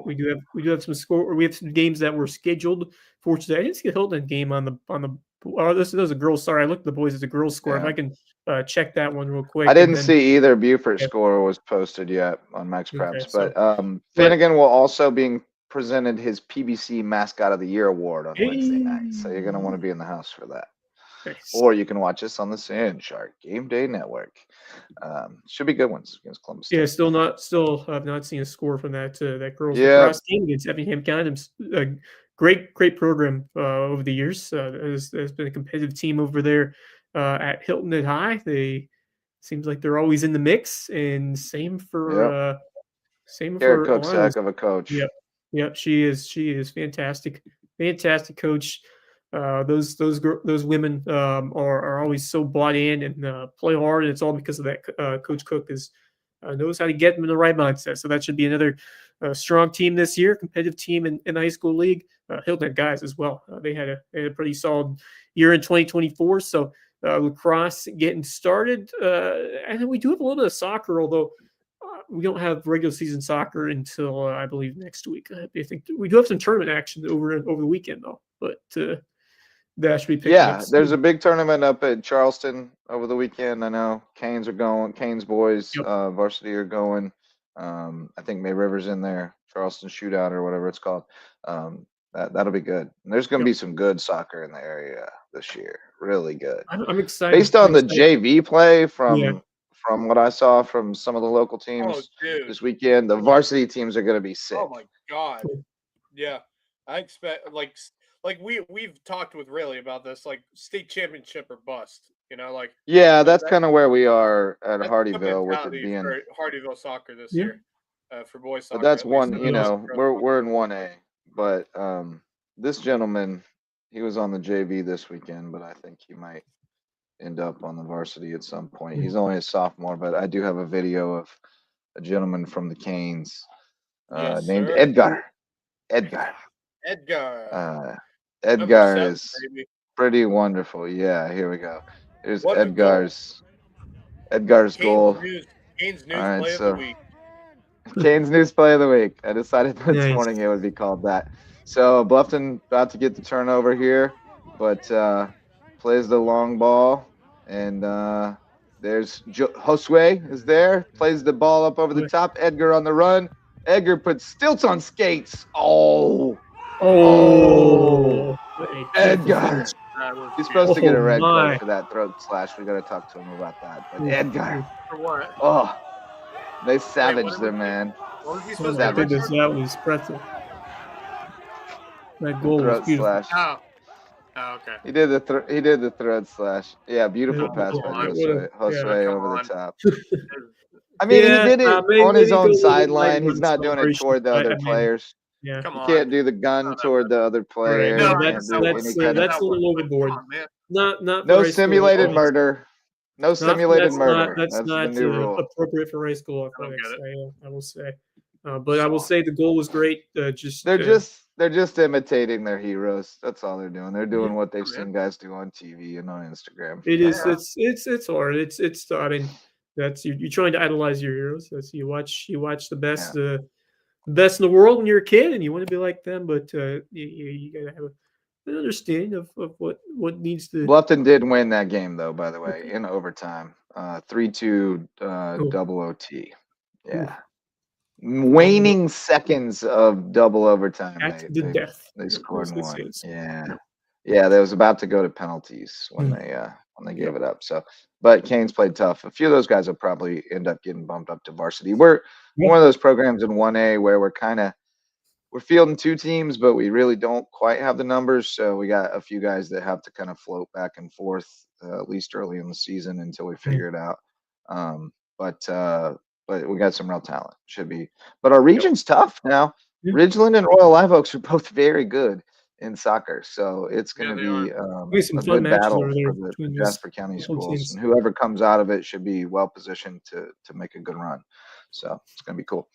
we do have some score. We have some games that were scheduled for today. I didn't see a Hilton game on the. Oh, this is a girls. Sorry, I looked at the boys as a girls score. If I can check that one real quick. I didn't see either Buford score was posted yet on Max Preps, but Finnegan will also be presented his PBC Mascot of the Year award on Wednesday night, so you're gonna want to be in the house for that. Nice. Or you can watch us on the Sand Shark Game Day Network. Should be good ones against Columbus. Yeah, still have not seen a score from that girls lacrosse game against Effingham County. Great program over the years. There's been a competitive team over there at Hilton and High. They seems like they're always in the mix, and same for Garrett Cook's heck of a coach. Yep, she is fantastic coach. Those women are always so bought in and play hard, and it's all because of that. Coach Cook knows how to get them in the right mindset. So that should be another strong team this year, competitive team in the high school league. Hilton guys as well. They had a pretty solid year in 2024. So lacrosse getting started, and then we do have a little bit of soccer, although we don't have regular season soccer until I believe next week. I think we do have some tournament action over the weekend though, but that should be picked up soon. There's a big tournament up at Charleston over the weekend. I know Canes are going. Canes boys varsity are going. I think May River's in there. Charleston Shootout or whatever it's called. That'll be good. And there's going to be some good soccer in the area this year. Really good. I'm excited. Based on the JV play from what I saw from some of the local teams this weekend, the varsity teams are going to be sick. Oh my God. Yeah. I expect like we've talked with Riley about this, like state championship or bust, that's kind of where we are at Hardyville with it being Hardyville soccer this year for boys soccer. But that's one, we're in 1A, but this gentleman, he was on the JV this weekend, but I think he might end up on the varsity at some point. He's only a sophomore, but I do have a video of a gentleman from the Canes named Edgar. Edgar. Edgar 7, is baby. pretty wonderful. Yeah, here we go. Here's What a goal. Edgar's goal. Kane's news All right, play of so the week. Kane's news play of the week. I decided this Nice. morning it would be called that. So Bluffton about to get the turnover here, but plays the long ball, and there's Josue is there, plays the ball up over the top. Edgar on the run. Edgar puts stilts on skates. Oh, Edgar. He's supposed to get a red card for that throat slash. We got to talk to him about that. But Edgar, For what? oh, they savaged their man. What was he supposed Oh to my get red goodness, card? that was impressive. That goal was Throat beautiful. slash. Oh, okay. He did the throat slash. Yeah, beautiful pass by Josue over the top. I mean, he did it on his own sideline. He's not doing it toward the other players. Yeah. You can't do the gun toward the other player. No, You that's can't do any kind a of little overboard. Not no for simulated murder. No simulated murder. That's That's not the new rule. appropriate for high school athletics. I will say, but I will So- say the goal was great. They're just imitating their heroes. That's all they're doing. They're doing what they've seen guys do on TV and on Instagram. It is. It's hard. It's. I mean, that's you're trying to idolize your heroes. That's you watch the best. Best in the world when you're a kid and you want to be like them, but you gotta have an understanding of what needs to. Bluffton did win that game though, by the way, in overtime. 3-2 double OT. Yeah. Waning seconds of double overtime. They scored one. Yeah, they was about to go to penalties when they gave it up. So, but Canes played tough. A few of those guys will probably end up getting bumped up to varsity. We're one of those programs in 1A where we're fielding two teams, but we really don't quite have the numbers. So we got a few guys that have to kind of float back and forth, at least early in the season until we figure it out. But we got some real talent. Should be. But our region's tough now. Ridgeland and Royal Live Oaks are both very good in soccer, so it's going to be a good battle for the Jasper County schools, and whoever comes out of it should be well positioned to make a good run. So it's going to be cool.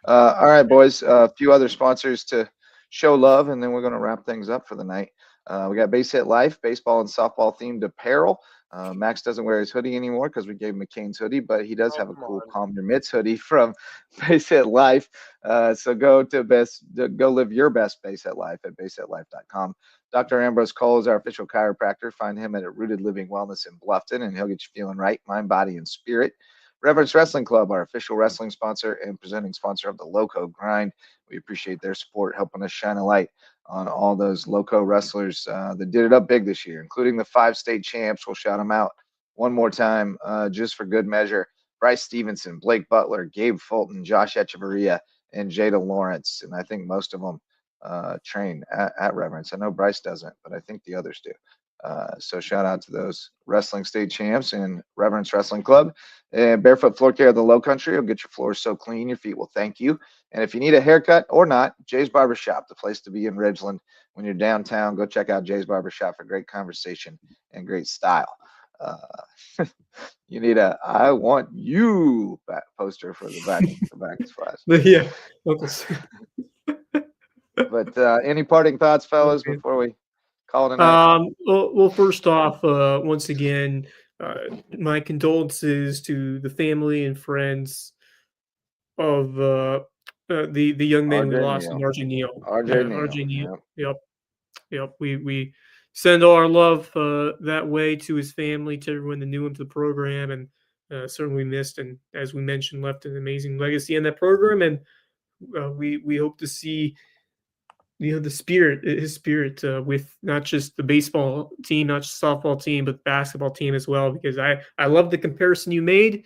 All right, boys, a few other sponsors to show love, and then we're going to wrap things up for the night. We got Base Hit Life, baseball and softball themed apparel. Max doesn't wear his hoodie anymore because we gave him McCain's hoodie, but he does have a cool Calm Your Mitts hoodie from Base Hit Life. So go live your best Base Hit Life at basehitlife.com. Dr. Ambrose Cole is our official chiropractor. Find him at Rooted Living Wellness in Bluffton, and he'll get you feeling right, mind, body, and spirit. Reverence Wrestling Club, our official wrestling sponsor and presenting sponsor of the Lowco Grind. We appreciate their support, helping us shine a light on all those Lowco wrestlers that did it up big this year, including the 5 state champs. We'll shout them out one more time just for good measure. Bryce Stevenson, Blake Butler, Gabe Fulton, Josh Echeverria, and Jada Lawrence. And I think most of them train at Reverence. I know Bryce doesn't, but I think the others do. So shout out to those wrestling state champs and Reverence Wrestling Club. And Barefoot Floor Care of the Low Country will get your floors so clean your feet will thank you. And if you need a haircut or not, Jay's Barbershop, the place to be in Ridgeland. When you're downtown, go check out Jay's Barbershop for great conversation and great style. You need a "I want you" poster for the back splash. Yeah. But any parting thoughts, fellas, before we call it a night? Well, first off, once again, my condolences to the family and friends of the young man we lost in RJ Neal. RJ Neal. Yep. We send all our love that way to his family, to everyone that knew him, to the program, and certainly missed. And as we mentioned, left an amazing legacy in that program. And we hope to see his spirit with not just the baseball team, not just softball team, but the basketball team as well. Because I love the comparison you made.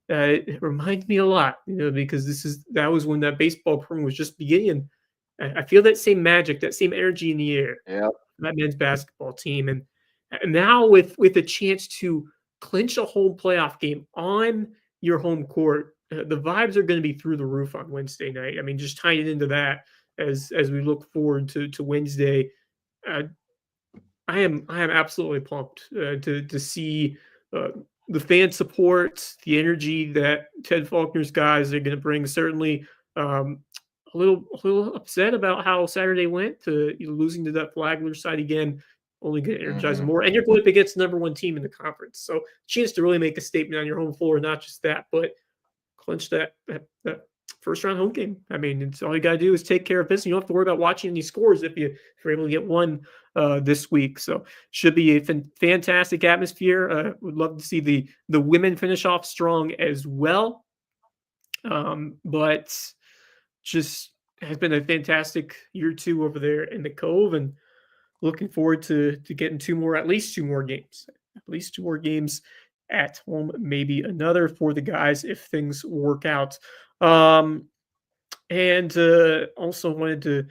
It reminds me a lot, because that was when that baseball program was just beginning. I feel that same magic, that same energy in the air. Yeah. That men's basketball team, and now with a chance to clinch a home playoff game on your home court, the vibes are going to be through the roof on Wednesday night. I mean, just tying it into that as we look forward to Wednesday, I am absolutely pumped to see the fan support, the energy that Ted Faulkner's guys are going to bring. Certainly, little upset about how Saturday went. Losing to that Flagler side again, only going to energize them more. And you're going up against the number one team in the conference, so chance to really make a statement on your home floor. Not just that, but clinch that first round home game. I mean, it's all you got to do is take care of business. You don't have to worry about watching any scores if you're able to get one this week. So should be a fantastic atmosphere. Would love to see the women finish off strong as well. But just has been a fantastic year or two over there in the Cove, and looking forward to getting at least two more games at home, maybe another for the guys if things work out. And also wanted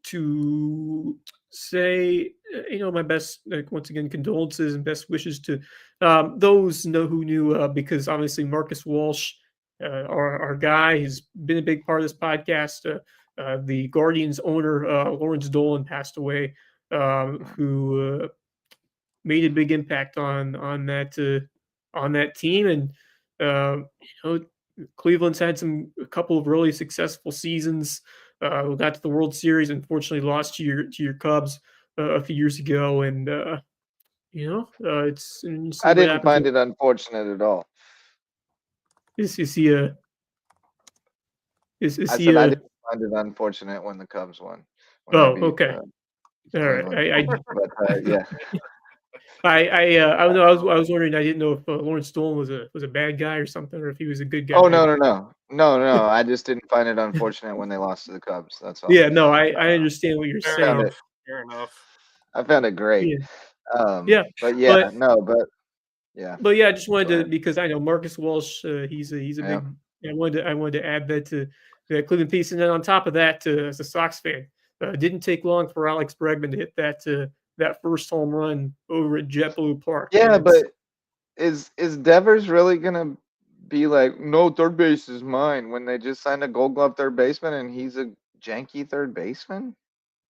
to say, my best, once again, condolences and best wishes to those who knew, because obviously Marcus Walsh, our guy, has been a big part of this podcast. The Guardians owner, Lawrence Dolan, passed away, who made a big impact on that team. And Cleveland's had a couple of really successful seasons. We got to the World Series, unfortunately lost to your Cubs a few years ago, and it's I didn't find it unfortunate at all. Is he a? I didn't find it unfortunate when the Cubs won. Okay. All right. Yeah. I don't know. I was wondering. I didn't know if Lawrence Dolan was a bad guy or something, or if he was a good guy. Oh no. I just didn't find it unfortunate when they lost to the Cubs. That's all. Yeah. No, I understand what you're saying. Fair enough. I found it great. Yeah. But I just wanted to, because I know Marcus Walsh. He's a big. I wanted to add that to the Cleveland piece, and then on top of that, as a Sox fan, didn't take long for Alex Bregman to hit that first home run over at JetBlue Park. Yeah, but is Devers really gonna be like, no, third base is mine, when they just signed a Gold Glove third baseman and he's a janky third baseman?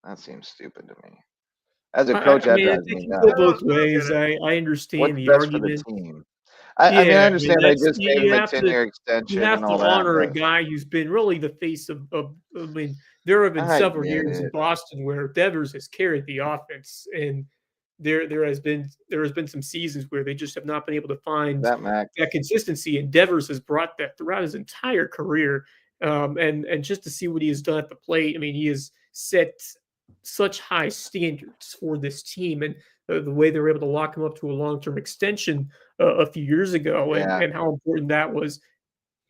That seems stupid to me. As a coach, that drives me nuts. Go both ways. I understand What's the best argument. For the team? I mean, I understand they just gave him a 10-year extension. You have and to all honor that, a guy who's been really the face of. I mean, there have been several years in Boston where Devers has carried the offense, and there has been some seasons where they just have not been able to find that consistency. And Devers has brought that throughout his entire career. And just to see what he has done at the plate, I mean, he has set such high standards for this team, and the way they were able to lock him up to a long-term extension a few years ago, and how important that was.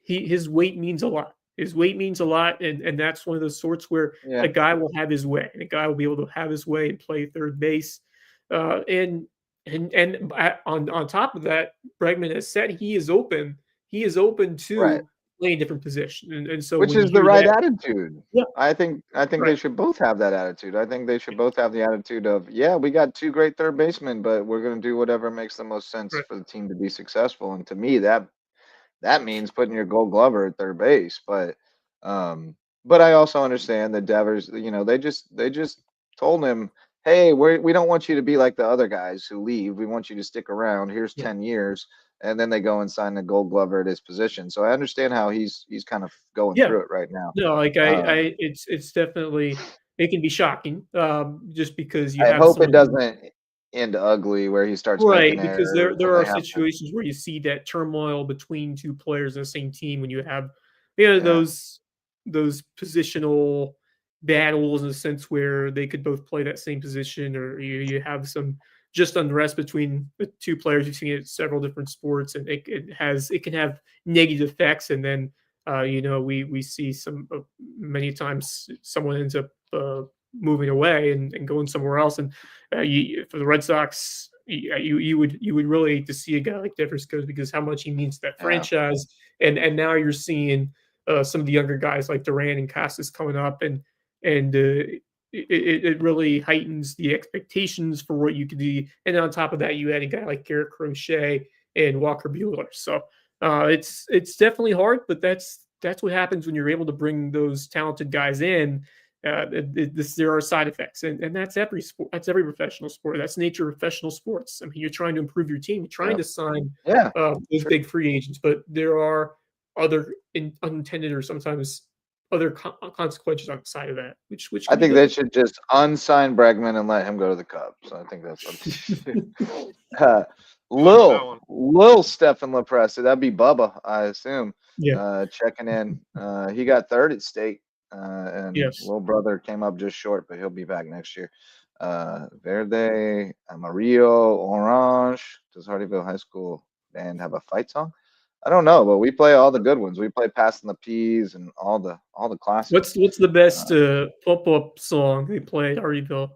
His weight means a lot. His weight means a lot, and that's one of those sorts where a guy will have his way, and a guy will be able to have his way and play third base. And on top of that, Bregman has said he is open to play a different position, and so which is the right attitude. Yeah, I think they should both have that attitude. I think they should both have the attitude of, we got two great third basemen, but we're going to do whatever makes the most sense for the team to be successful. And to me, that means putting your Gold Glover at third base. But I also understand that Devers, they just told him, hey, we don't want you to be like the other guys who leave. We want you to stick around. Here's 10 years. And then they go and sign the Gold Glover at his position. So I understand how he's kind of going through it right now. No, it's definitely, it can be shocking, just because I hope it doesn't end ugly where he starts making because there are situations where you see that turmoil between two players on the same team when you have those positional battles, in a sense where they could both play that same position, or you have some just unrest between the two players. You've seen it in several different sports, and it can have negative effects. And then we see many times someone ends up moving away and going somewhere else. And for the Red Sox, you would really hate to see a guy like Devers go, because how much he means to that franchise. And now you're seeing some of the younger guys like Duran and Casas coming up, and it really heightens the expectations for what you could do. And on top of that, you add a guy like Garrett Crochet and Walker Buehler. So it's definitely hard, but that's what happens when you're able to bring those talented guys in. There are side effects, and that's every sport. That's every professional sport. That's the nature of professional sports. I mean, you're trying to improve your team. You're trying to sign those big free agents, but there are other unintended or sometimes other consequences on the side of that. Which I think they should just unsign Bregman and let him go to the Cubs. I think that's what they should do. Lil Stephen LaPressa, that'd be Bubba, I assume. Yeah. Checking in. He got third at state, and little brother came up just short, but he'll be back next year. Verde, Amarillo, Orange. Does Hardyville High School band have a fight song? I don't know, but we play all the good ones. We play Passing the Peas and all the classics. What's the best pop-up song they play at Hardyville?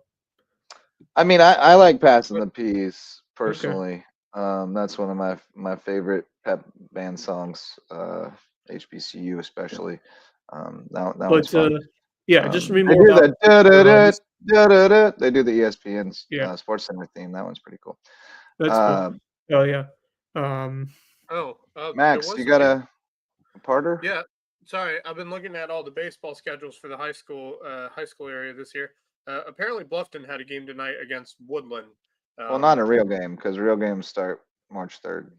I mean, I like Passing the Peas personally. Okay. That's one of my favorite pep band songs. HBCU especially. That one's fun. Yeah, just read more about they do the ESPN's Sports Center theme. That one's pretty cool. That's cool. Oh yeah. Max, you got a parter? Yeah. Sorry, I've been looking at all the baseball schedules for the high school area this year. Apparently, Bluffton had a game tonight against Woodland. Well, not a real game because real games start March 3rd.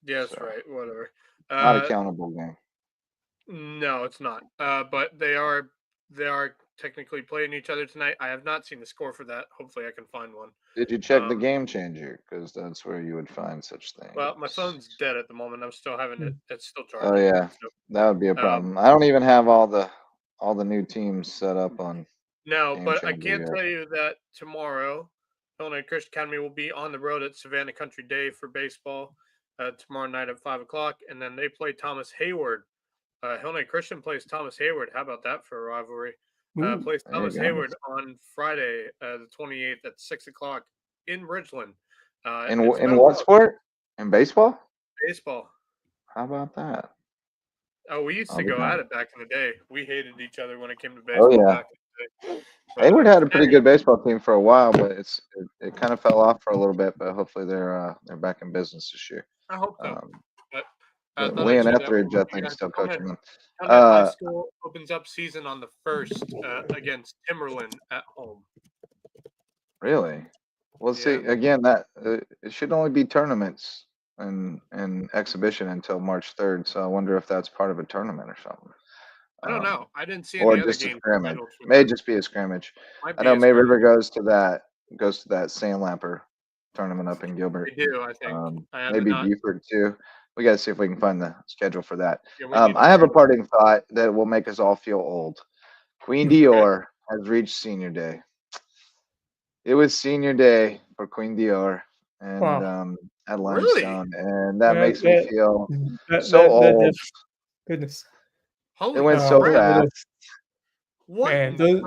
Yeah, that's right. Whatever. Not a countable game. No, it's not. But they are technically playing each other tonight. I have not seen the score for that. Hopefully, I can find one. Did you check the Game Changer? Because that's where you would find such things. Well, my phone's dead at the moment. I'm still having it. It's still charging. Oh yeah, so, that would be a problem. I don't even have all the new teams set up on. No, but I can tell you that tomorrow, Illinois Christian Academy will be on the road at Savannah Country Day for baseball tomorrow night at 5:00, and then they play Thomas Hayward. Illinois Christian plays Thomas Hayward. How about that for a rivalry? Plays Thomas Hayward on Friday, the 28th at 6:00 in Ridgeland. In what sport? In baseball? Baseball. How about that? Oh, we used to go at it back in the day. We hated each other when it came to baseball. Oh, yeah. Back in the day. But, Hayward had a pretty good baseball team for a while, but it kind of fell off for a little bit. But hopefully they're back in business this year. I hope so. Leon Etheridge, I think, is still coaching them. High school opens up season on the 1st against Timberland at home. Really? Well, see, again, that it should only be tournaments and exhibition until March 3rd. So I wonder if that's part of a tournament or something. I don't know. I didn't see or any other just a games. scrimmage. May just be a scrimmage. I know May River goes to that Sandlamper tournament up in Gilbert. They do, I think. Maybe Beaufort too. We got to see if we can find the schedule for that. I have a parting thought that will make us all feel old. Queen Dior has reached senior day. It was senior day for Queen Dior and at Limestone, and that makes me feel so old. Goodness. Holy it went so fast. What name?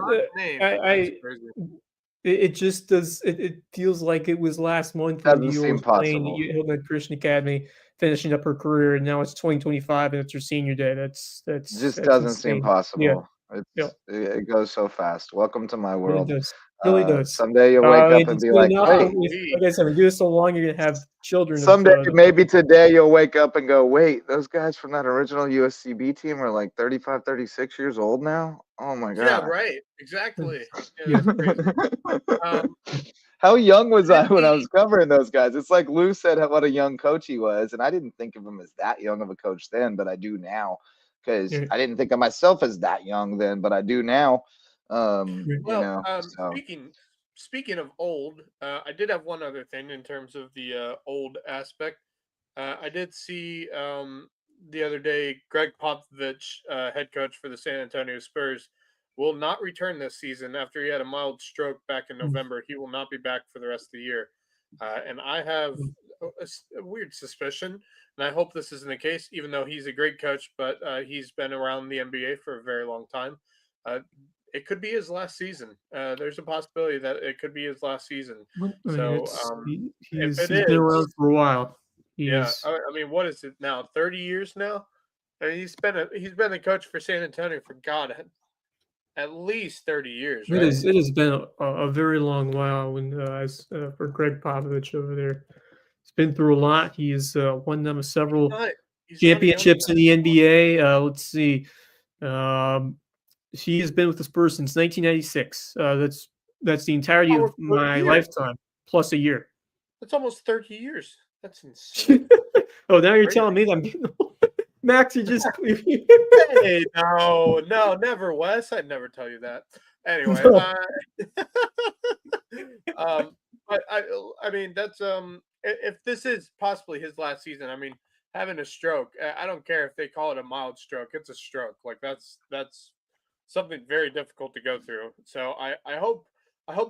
It just does. It feels like it was last month. Doesn't seem possible. Hillman Christian Academy finishing up her career, and now it's 2025, and it's her senior day. That's doesn't seem possible. Yeah. It goes so fast. Welcome to my world. It really does. Someday you'll wake up and be like, "Hey, like I said, we do this so long, you're gonna have children." Someday, maybe today, you'll wake up and go, "Wait, those guys from that original USCB team are like 35, 36 years old now." Oh my god! Yeah, right. Exactly. Yeah, how young was I when I was covering those guys? It's like Lou said what a young coach he was, and I didn't think of him as that young of a coach then, but I do now because I didn't think of myself as that young then, but I do now. Speaking of old, I did have one other thing in terms of the old aspect. I did see the other day Greg Popovich, head coach for the San Antonio Spurs, will not return this season after he had a mild stroke back in November. He will not be back for the rest of the year. And I have a weird suspicion, and I hope this isn't the case, even though he's a great coach, but he's been around the NBA for a very long time. It could be his last season. There's a possibility that it could be his last season. He's been around for a while. I mean, what is it now? 30 years now? I mean, he's been the coach for San Antonio for at least 30 years. Right? It has been a very long while. For Greg Popovich over there, he's been through a lot. He's won them several championships in the NBA. Let's see. He has been with the Spurs since 1996. That's the entirety of my lifetime, plus a year. That's almost 30 years. That's insane. Oh, now you're telling me that I'm getting old. Max, you just Hey, no, never, Wes. I'd never tell you that. Anyway, No. but I mean, that's if this is possibly his last season, I mean, having a stroke, I don't care if they call it a mild stroke, it's a stroke. Like that's something very difficult to go through. So I hope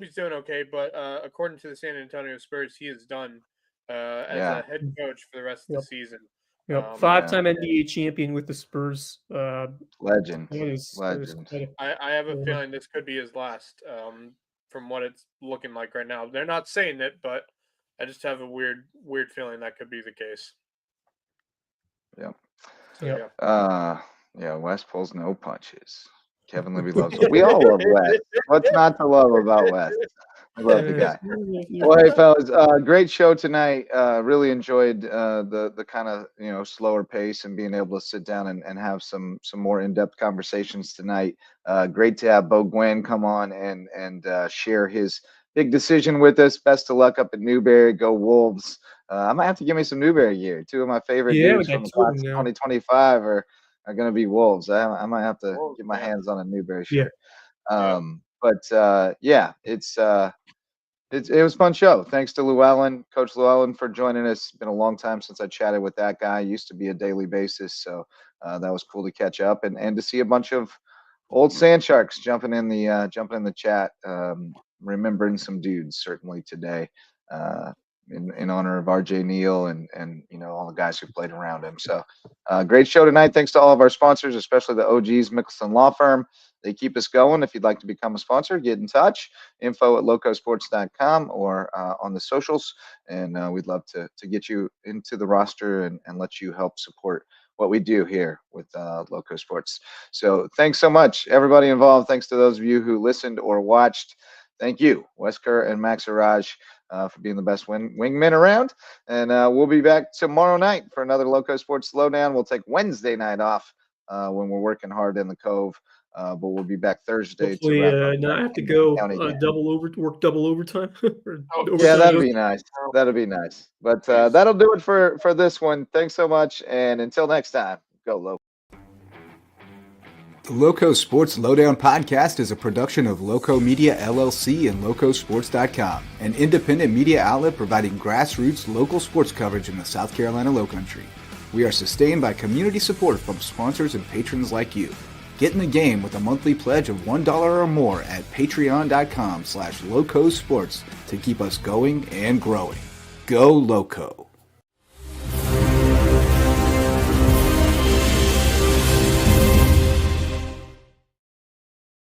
he's doing okay. But according to the San Antonio Spurs, he is done as a head coach for the rest of the season. Yep, five-time NBA champion with the Spurs. Legend. I have a feeling this could be his last, from what it's looking like right now. They're not saying it, but I just have a weird feeling that could be the case. Yep. So, yeah. Wes pulls no punches. Kevin Libby loves it. We all love Wes. What's not to love about Wes? I love the guy. Well, hey, fellas, great show tonight. Really enjoyed the kind of slower pace and being able to sit down and have some more in-depth conversations tonight. Great to have Bo Gwynn come on and share his big decision with us. Best of luck up at Newberry. Go Wolves. I might have to give me some Newberry gear. Two of my favorite dudes from the class of 2025 are going to be Wolves. I might have to get my hands on a Newberry shirt. But it was a fun show. Thanks to Coach Llewellyn, for joining us. It's been a long time since I chatted with that guy. Used to be a daily basis, so that was cool to catch up and to see a bunch of old Sand Sharks jumping in the chat, remembering some dudes certainly today. In honor of RJ Neal and all the guys who played around him. So great show tonight. Thanks to all of our sponsors, especially the OGs Mickelson Law Firm. They keep us going. If you'd like to become a sponsor, get in touch. info@LowcoSports.com or on the socials. And we'd love to get you into the roster and let you help support what we do here with Lowco Sports. So thanks so much, everybody involved. Thanks to those of you who listened or watched. Thank you, Wes Kerr and Max Araj, for being the best wingmen around. And we'll be back tomorrow night for another Lowco Sports Lowdown. We'll take Wednesday night off when we're working hard in the Cove. But we'll be back Thursday. Hopefully, to not have to go work double overtime. Yeah, that'd be nice. That'd be nice. But that'll do it for this one. Thanks so much. And until next time, go Low. The Lowco Sports Lowdown podcast is a production of Lowco Media LLC and LowcoSports.com, an independent media outlet providing grassroots local sports coverage in the South Carolina Lowcountry. We are sustained by community support from sponsors and patrons like you. Get in the game with a monthly pledge of $1 or more at patreon.com/LowcoSports to keep us going and growing. Go Lowco.